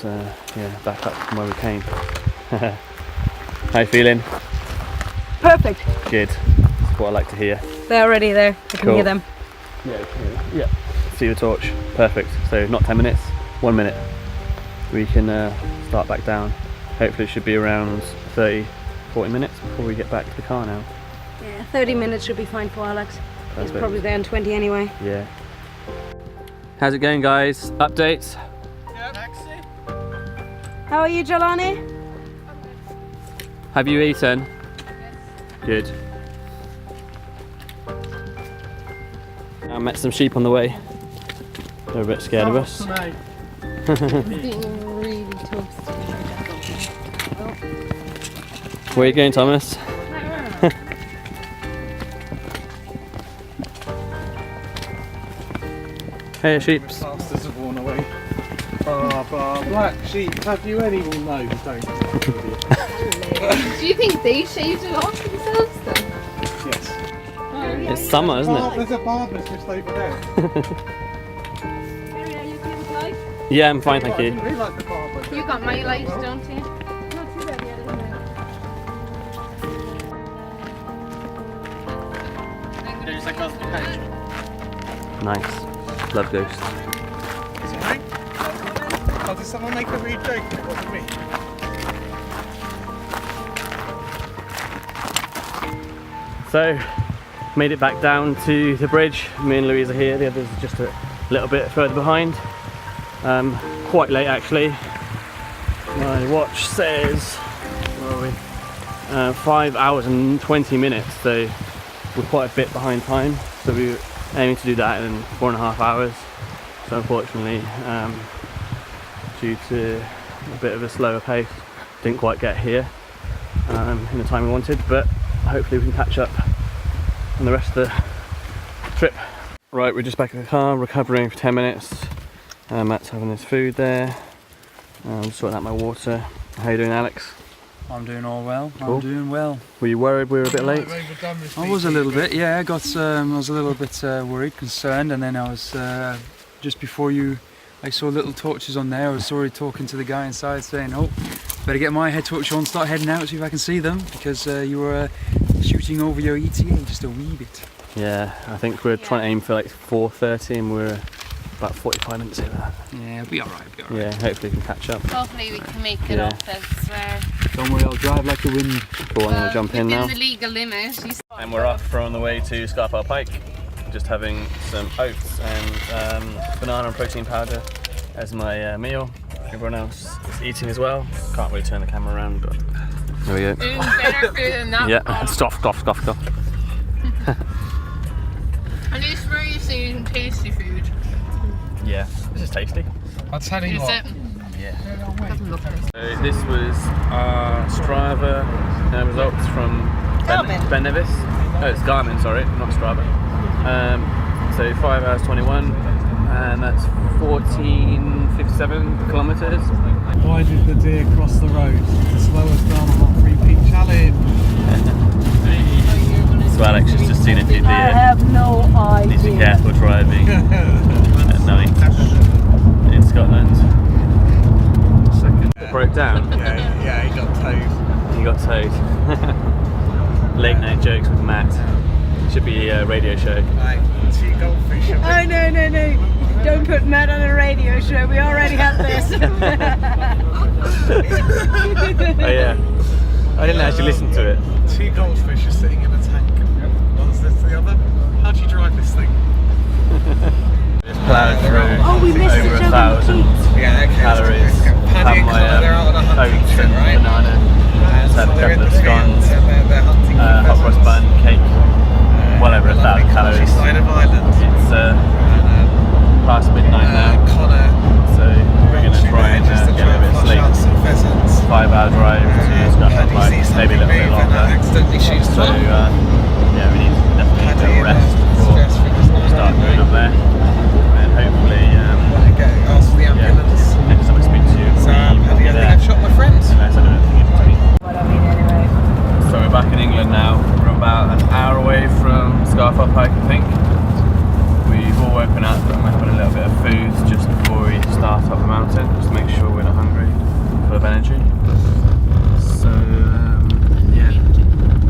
yeah, back up from where we came. How you feeling? Perfect. Good. That's what I like to hear. They're already there. I can hear them. Yeah. See the torch. Perfect. So not 10 minutes, 1 minute. We can start back down. Hopefully it should be around 30-40 minutes before we get back to the car now. Yeah, 30 minutes should be fine for Alex. Perfect. He's probably there in 20 anyway. Yeah. How's it going, guys? Updates? How are you, Jelani? Have you eaten? Yes. Good. I met some sheep on the way. They're a bit scared of us. Being really toasty. Where are you going, Thomas? Hey, sheeps. Bastards have worn away. Black sheep, have you any? Well, no, you don't. Do you think they shaved it off themselves then? Yes. It's summer, isn't it? There's a barber just over there. Yeah, I'm fine, thank I you. didn't realise the barber. You got my light, don't you? Nice. Love ghosts. Is it right? Oh, did someone make a rude joke? It wasn't me. So, made it back down to the bridge. Me and Louise are here, the others are just a little bit further behind. Quite late actually. My watch says, where are we? 5 hours and 20 minutes, so we're quite a bit behind time. So we were aiming to do that in 4.5 hours. So unfortunately, due to a bit of a slower pace, didn't quite get here in the time we wanted, but hopefully we can catch up on the rest of the trip. Right, we're just back in the car, recovering for 10 minutes. Matt's having his food there. I'm just sorting out my water. How you doing, Alex? I'm doing all well. Cool. I'm doing well. Were you worried we were a bit late? I was a little bit, yeah. I was a little bit worried, concerned, and then I was just before you. I saw little torches on there. I was already talking to the guy inside, saying, "Oh, better get my head torch on, start heading out, see if I can see them," because you were shooting over your ETA just a wee bit. Yeah, I think we're trying to aim for like 4:30, and we're about 45 minutes in that. Yeah, it'll be alright. Yeah, hopefully we can catch up. Hopefully we can make it up, I swear. Don't worry, I'll drive like the wind. Cool, I'm gonna jump in now. Within the legal limit. And we're off from the way to Scafell Pike. Just having some oats and banana and protein powder as my meal. Everyone else is eating as well. Can't really turn the camera around, but there we go. Doing better food than that. Yeah, stop. At least we're using tasty food. Yeah, this is tasty. I'll tell you Is what. it? Yeah. Doesn't look tasty. So this was our Strava results from Ben Nevis. Oh, it's Garmin, sorry, not Strava. So 5 hours 21, and that's 1457 kilometres. Why did the deer cross the road to slow us down on our 3-peak challenge? So Alex has just seen a few I deer. have no idea. Needs to be careful driving at night in Scotland. It broke down. Yeah, he got towed. He got towed. Late night jokes with Matt. Should be a radio show. Right, 2 goldfish. Oh no. Don't put Matt on a radio show, we already have this. Oh yeah. I didn't actually listen to it. 2 goldfish are sitting in a tank. One's this the other. How do you drive this thing? Just ploughed through We missed over each 1,000 Paddy calories. Had and my Connor, they're out on a hunting oats trip, and right? banana. Just had a they're in couple of the scones, fields and they're hunting for hot cross pheasants. bun, cake. Well over 1,000 calories. Side of Ireland. It's past midnight now, Connor. so we're going to try and get a bit of sleep. 5-hour drive to Scafell Pike, maybe a little bit longer. Accidentally shoots So yeah, we need definitely a little rest before we start going up there. And hopefully, ask the ambulance. next time I speak to you, So, Paddy, I think I've shot my friends. unless I do anything in between. So we're back in England now. We're about an hour away from Scafell Pike, I think. We've all woken up and we're having a little bit of food just before we start up the mountain, just to make sure we're not hungry, full of energy. So yeah,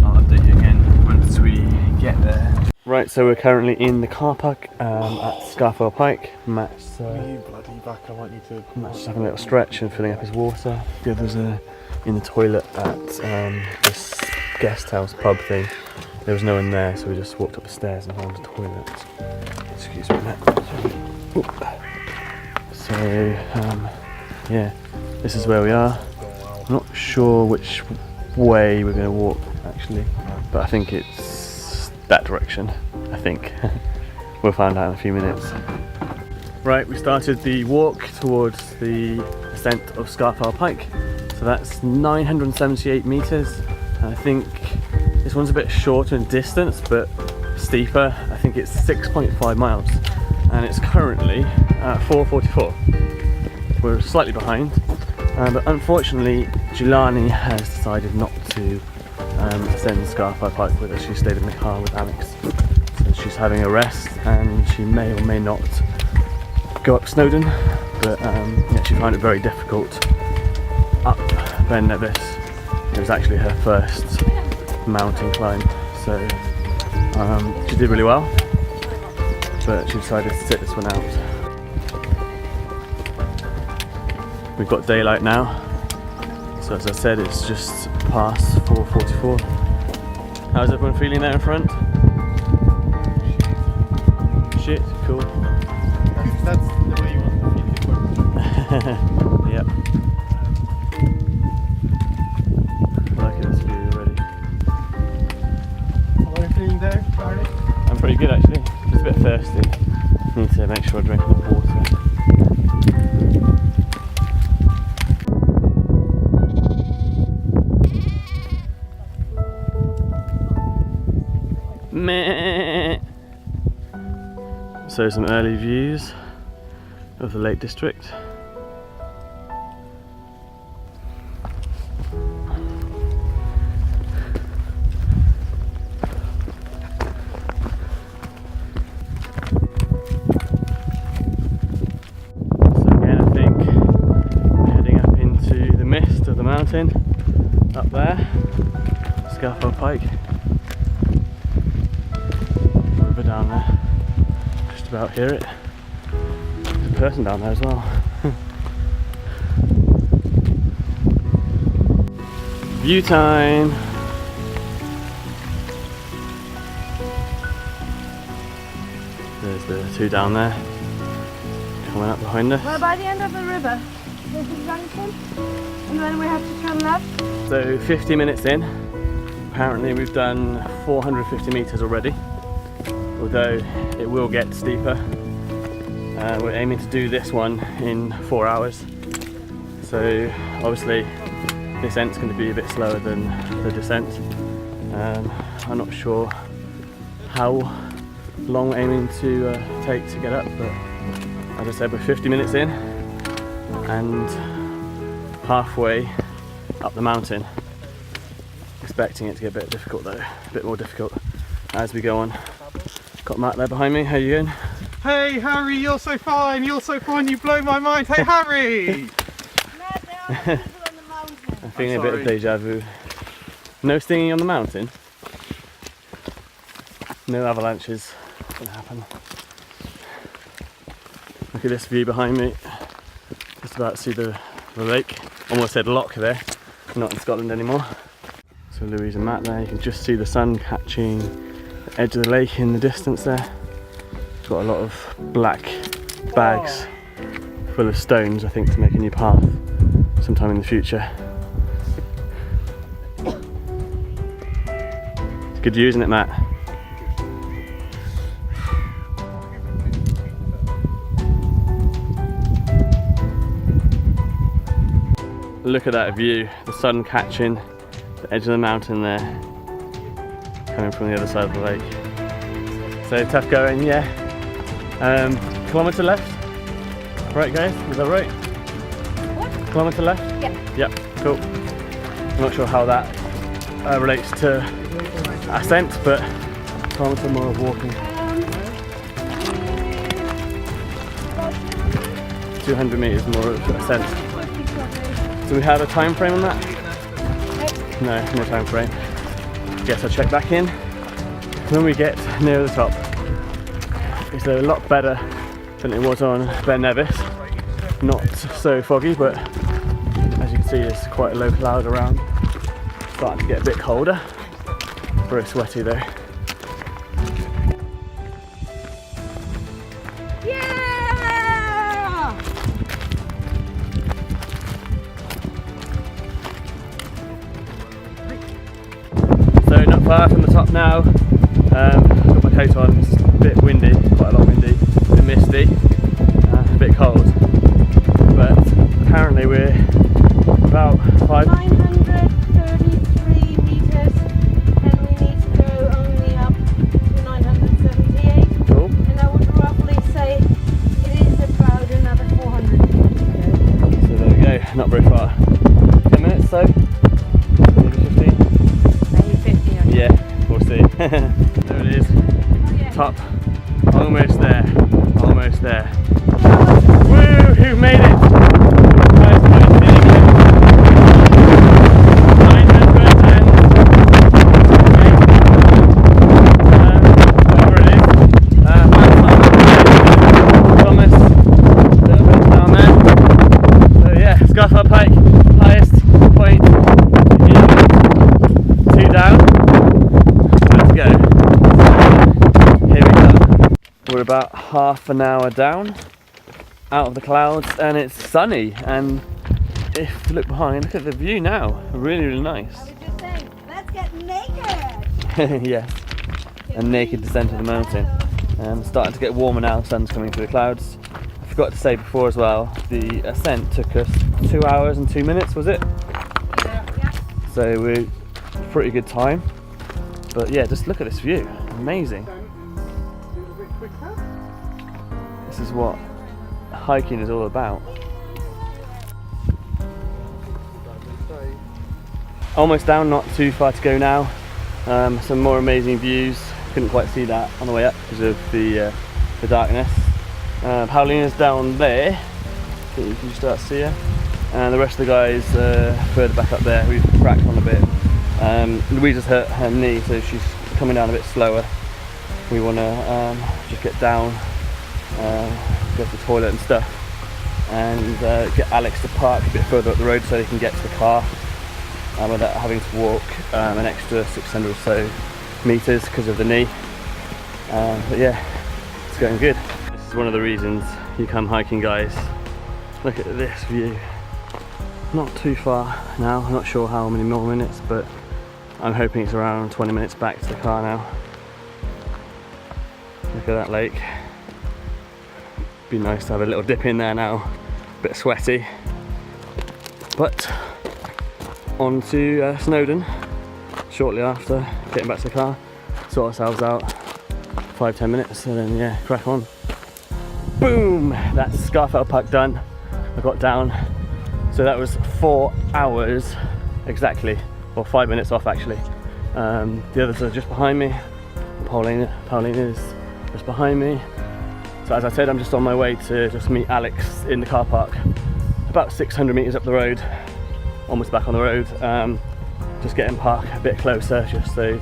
I'll update you again once we get there. Right, so we're currently in the car park at Scafell Pike. Matt's You bloody back, I want you to. just having a little stretch and filling up his water. The others are in the toilet at this guest house pub thing. There was no one there, so we just walked up the stairs and found the toilet. Excuse me, Matt. So, yeah, this is where we are. I'm not sure which way we're going to walk, actually, but I think it's that direction, I think. We'll find out in a few minutes. Right, we started the walk towards the ascent of Scafell Pike. So that's 978 metres. I think this one's a bit shorter in distance, but steeper. I think it's 6.5 miles. And it's currently at 4:44. We're slightly behind. But unfortunately, Jelani has decided not to ascend Scafell Pike with us. She stayed in the car with Alex. So she's having a rest, and she may or may not go up Snowdon, but yeah, she found it very difficult up Ben Nevis. It was actually her first mountain climb, so she did really well, but she decided to sit this one out. We've got daylight now, so as I said, it's just past 4:44. How's everyone feeling there in front? Shit, cool. That's the way you want to feel it. Yep. Liking this view already. How are you feeling there, Charlie? I'm pretty good actually. Just a bit thirsty. Need to make sure I drink enough water. Meh. So some early views of the Lake District. So again, I think we're heading up into the mist of the mountain up there, Scafell Pike. River down there. Just about hear it. There's a person down there as well. View time! There's the two down there coming up behind us. Well, by the end of the river, there's a junction, and then we have to turn left. So 50 minutes in, apparently we've done 450 metres already, although it will get steeper. We're aiming to do this one in 4 hours, so obviously the ascent's going to be a bit slower than the descent. I'm not sure how long we're aiming to take to get up, but as I said, we're 50 minutes in and halfway up the mountain. Expecting it to get a bit difficult though, a bit more difficult as we go on. Got Matt there behind me. How you going? Hey Harry, you're so fine, you blow my mind. Hey Harry! I'm feeling a bit of deja vu. No stinging on the mountain? No avalanches gonna happen. Look at this view behind me. Just about to see the lake. Almost said lock there, not in Scotland anymore. So Louise and Matt there, you can just see the sun catching the edge of the lake in the distance there. Got a lot of black bags full of stones, I think, to make a new path sometime in the future. It's good view, isn't it, Matt? Look at that view, the sun catching the edge of the mountain there, coming from the other side of the lake. So tough going, yeah. Kilometre left? Right guys, is that right? What? Kilometre left? Yeah. Yep, cool. I'm not sure how that relates to ascent, but kilometre more of walking. 200 metres more of ascent. Do we have a time frame on that? No, no time frame. Guess I'll check back in when we get near the top. It's a lot better than it was on Ben Nevis. Not so foggy, but as you can see, there's quite a low cloud around. Starting to get a bit colder. Very sweaty though. Yeah! So not far from the top now. Got my coat on. a bit windy, quite a lot windy, a bit misty, a bit cold. But apparently we're about 933 meters, and we need to go only up to 978. Cool. And I would roughly say it is about another 400 meters to go. So there we go, not very far. 10 minutes so? Maybe 15? Maybe 50. Yeah, we'll see. There it is. Top. Almost there. Almost there. Woo! Who made it? Highest point in England. 900 whatever it is. Thomas. A little bit down there. So yeah, Scafell Pike, highest point in England. 2 down. Let's go. Here we go. We're about half an hour down, out of the clouds, and it's sunny. And if you look behind, look at the view now. Really, really nice. I was just saying, let's get naked. Yes, a naked descent of the mountain. Starting to get warmer now. Sun's coming through the clouds. I forgot to say before as well, the ascent took us 2 hours and 2 minutes, was it? Yeah. So we're pretty good time. But yeah, just look at this view. Amazing. This is what hiking is all about. Almost down, not too far to go now. Some more amazing views. Couldn't quite see that on the way up because of the darkness. Paulina's down there. You can start to see her. And the rest of the guys further back up there. We've cracked on a bit. Louisa's hurt her knee, so she's coming down a bit slower. We want to just get down, go to the toilet and stuff, and get Alex to park a bit further up the road so he can get to the car without having to walk an extra 600 or so meters because of the knee. But yeah, it's going good. This is one of the reasons you come hiking, guys. Look at this view. Not too far now, I'm not sure how many more minutes, but I'm hoping it's around 20 minutes back to the car now. Look at that lake. Be nice to have a little dip in there now. A bit sweaty. But on to Snowdon shortly after getting back to the car. Sort ourselves out 5-10 minutes and then yeah, crack on. Boom! That's Scafell Pike done. I got down. So that was 4 hours exactly, or 5 minutes off actually. The others are just behind me. Paulina's just behind me. So as I said, I'm just on my way to just meet Alex in the car park. About 600 meters up the road, almost back on the road. Just getting parked a bit closer, just so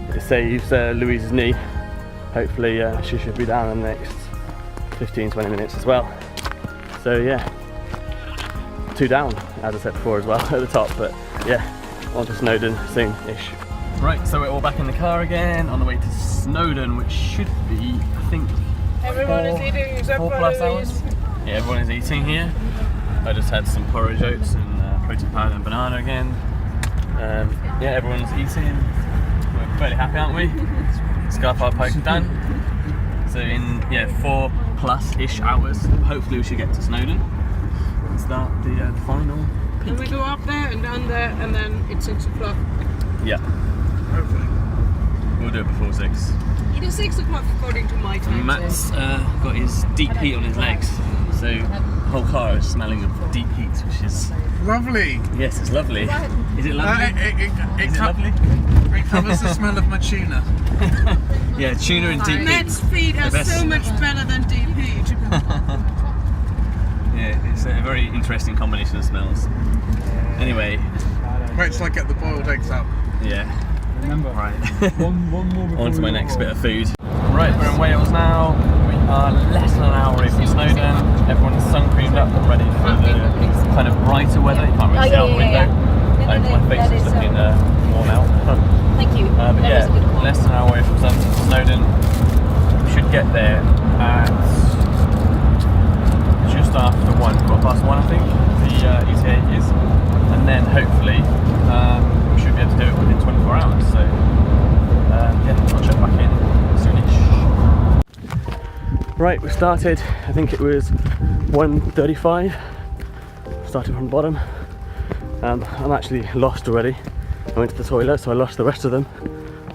it saves Louise's knee. Hopefully she should be down in the next 15-20 minutes as well. So yeah, 2 down, as I said before as well, at the top, but yeah, on to Snowdon soon-ish. Right, so we're all back in the car again, on the way to Snowdon, which should be, I think, Everyone is eating except 4+ hours. Yeah, everyone is eating here. I just had some porridge oats and protein powder and banana again. Yeah, everyone's eating. We're fairly happy, aren't we? Scafell Pike done. So in 4+ hours, hopefully we should get to Snowdon. Is that the final peak? And we go up there and down there, and then it's 6 o'clock. Yeah. Hopefully. We'll do it before 6. It is 6 o'clock according to my time. Matt's got his deep heat on his legs, so the whole car is smelling of deep heat, which is... Lovely. Yes, it's lovely. Is it lovely? Is it lovely? It covers the smell of my tuna. Yeah, tuna and deep heat. Matt's feet are so much better than deep heat. Yeah, it's a very interesting combination of smells. Anyway. Wait till I get the boiled eggs up. Yeah. Remember, Right. one more before On to my we next go. bit of food. Right, we're in Wales now. We are less than an hour away from Snowdon. Everyone's sun creamed up and ready for the kind of brighter weather. You can't really see out the window. Like, my face is looking worn out. Thank you. But yeah, less than an hour away from Snowdon. We should get there at just after 1, 1:15 I think. The ETA is, and then hopefully we should be able to do it within 24 hours. So yeah, I'll check back in soonish. Right, we started, I think it was 1:35. Started from the bottom. I'm actually lost already. I went to the toilet, so I lost the rest of them.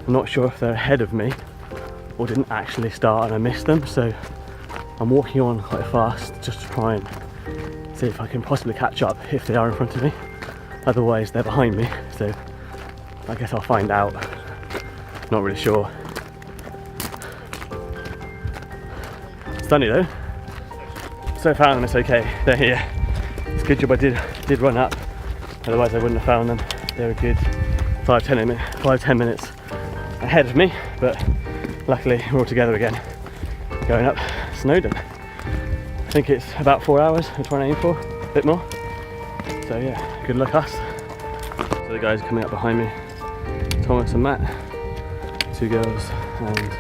I'm not sure if they're ahead of me or didn't actually start and I missed them, so I'm walking on quite fast just to try and see if I can possibly catch up if they are in front of me. Otherwise they're behind me, so I guess I'll find out. Not really sure. Sunny though. So found them, it's okay. They're here. It's a good job I did run up. Otherwise I wouldn't have found them. They're a good 5-10 minutes ahead of me, but luckily we're all together again going up Snowdon. I think it's about 4 hours we're trying to aim for, a bit more. So yeah, good luck us. So the guys are coming up behind me, Thomas and Matt, 2 girls, and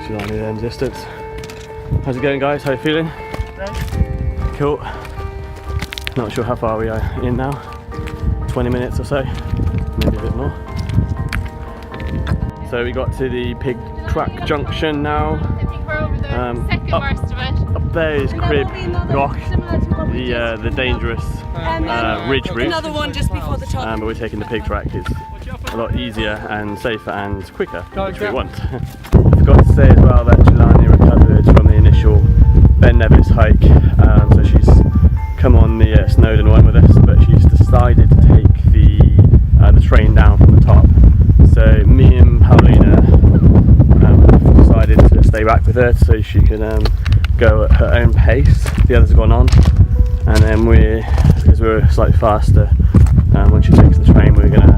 Shilani there in the distance. How's it going, guys? How are you feeling? Cool. Not sure how far we are in now. 20 minutes or so, maybe a bit more. So we got to the pig track junction now. Up there is Crib Rock, the dangerous ridge route. Another one just before the top. But we're taking the pig track. It's a lot easier and safer and quicker, which we want. I forgot to say as well that Jelani recovered from the initial Ben Nevis hike, so she's come on the Snowdon one with us, but she's decided to take the train down from the top. So me and Paulina decided to stay back with her so she can go at her own pace. The others have gone on, and then because we're slightly faster, when she takes the train we're going to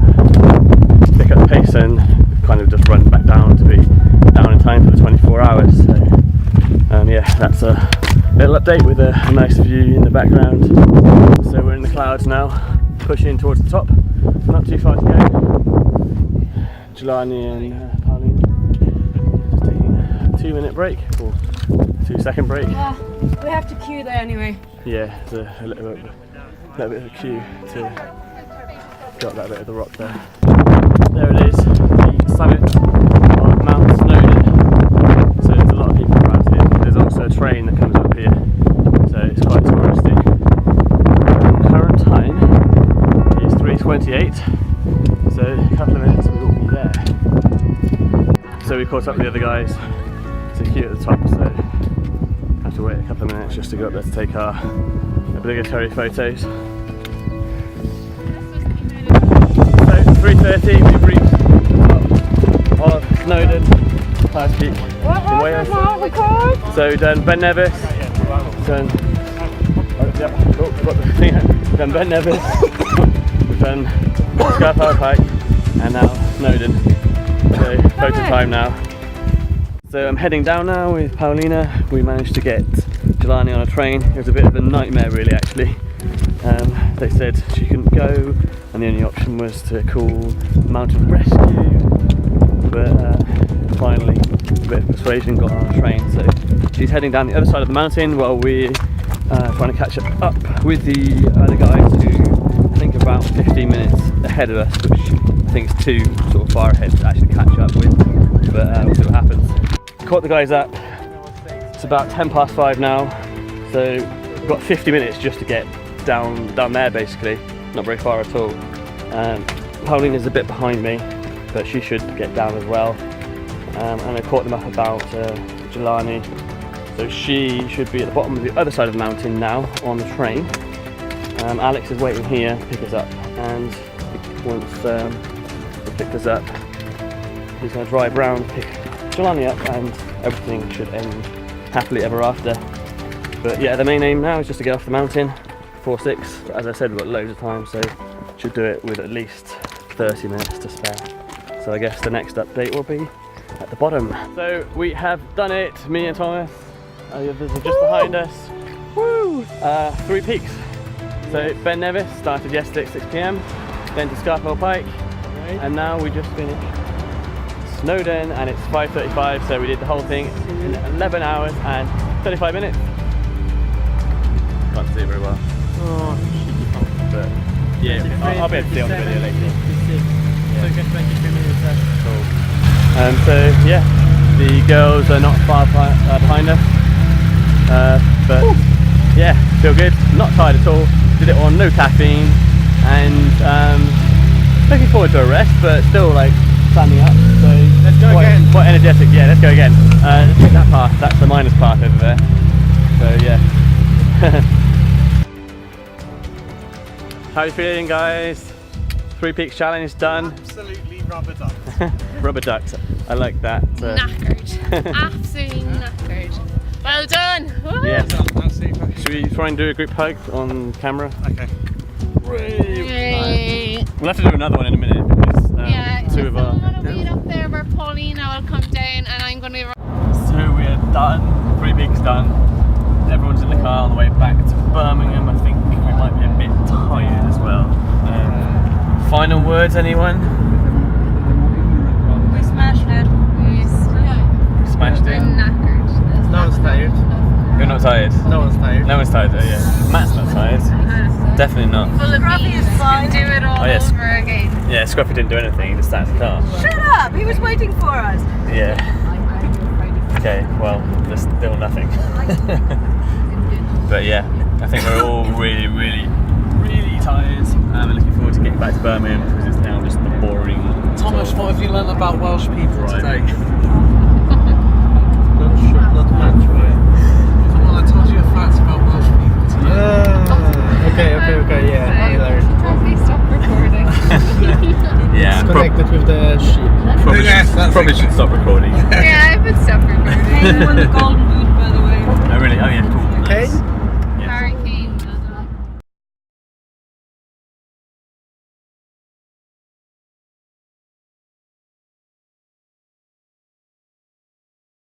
pick up the pace and kind of just run back down to be down in time for the 24 hours. So yeah, that's a little update with a nice view in the background. So we're in the clouds now, pushing towards the top. Not too far to go. Jelani and Pauline just taking a 2-minute break, or 2-second break. Yeah, we have to queue there anyway. Yeah, it's a little bit of a queue to go up that bit of the rock there. There it is, the summit of Mount Snowdon. So there's a lot of people around here. There's also a train that comes up here, so it's quite touristy. Current time is 3:28, so a couple of minutes we will be there. So we caught up with the other guys to queue at the top, so have to wait a couple of minutes just to go up there to take our obligatory photos. So 3:30 we've reached the top of Snowdon, highest peak in Wales. So we've done Ben Nevis, done Ben Nevis, we've done Scafell Pike, and now Snowdon. So photo time now. So I'm heading down now with Paulina. We managed to get Jelani on a train. It was a bit of a nightmare really actually. They said she couldn't go and the only option was to call mountain rescue, but finally a bit of persuasion got her on a train, so she's heading down the other side of the mountain while we're trying to catch up with the other guys who I think are about 15 minutes ahead of us, which I think is too sort of far ahead to actually catch up with, but we'll see what happens. Caught the guys up. It's about 5:10 now, so we've got 50 minutes just to get down there basically, not very far at all. Pauline is a bit behind me, but she should get down as well. And I caught them up about Jelani, so she should be at the bottom of the other side of the mountain now on the train. Alex is waiting here to pick us up, and once he picked us up, he's going to drive round, pick Jelani up, and everything should end happily ever after. But yeah, the main aim now is just to get off the mountain, 4:06. As I said, we've got loads of time, so should do it with at least 30 minutes to spare. So I guess the next update will be at the bottom. So we have done it, me and Thomas. The others are just behind us. Woo! 3 peaks. So Ben Nevis started yesterday at 6 PM, then to Scafell Pike, and now we just finished Snowdon, and it's 5:35, so we did the whole thing in 11 hours and 35 minutes. Can't see it very well. Oh, But yeah, I'll be able to see on the video later. So just 23 minutes left. Cool. So yeah, the girls are not far behind us. But yeah, feel good. Not tired at all. Did it on no caffeine, and looking forward to a rest, but still like standing up. So Let's go again. Quite energetic. Yeah, let's go again. Let's take that path. That's the minus path over there. So yeah. How are you feeling, guys? 3 Peaks challenge done. Absolutely rubber duck. Rubber ducks. I like that. Knackered. Absolutely knackered. Well done. Woo. Yeah. That's super. Should we try and do a group hug on camera? Okay. Yay. We'll have to do another one in a minute because Yeah, two of our. I'm gonna wait up there where Paulina will come down, and I'm gonna. So we're done. 3 Peaks done. Everyone's in the car on the way back to Birmingham. I think we might be a bit tired as well. Final words, anyone? We smashed it. Smashed it. I'm knackered. No one's tired. You're not tired? No one's tired. No one's tired though, yeah. Matt's not tired. Definitely not. Full of Scruffy beans. is fine. Do it all Oh, yes. over again. Yeah, Scruffy didn't do anything, he just sat in the car. Shut up! He was waiting for us. Yeah. Okay, well, there's still nothing. But yeah, I think we're all really, really, really tired. I'm looking forward to getting back to Birmingham because it's now just the boring. Thomas, what have you learned about Welsh people today? Not much, right? Come on, I told you a fact about Welsh people today. Okay, yeah. I learned. Probably stop recording. Yeah, Connected with the sheep. probably, Yeah, should, that's probably should stop recording. Yeah, I would stop recording. Hey, you won the golden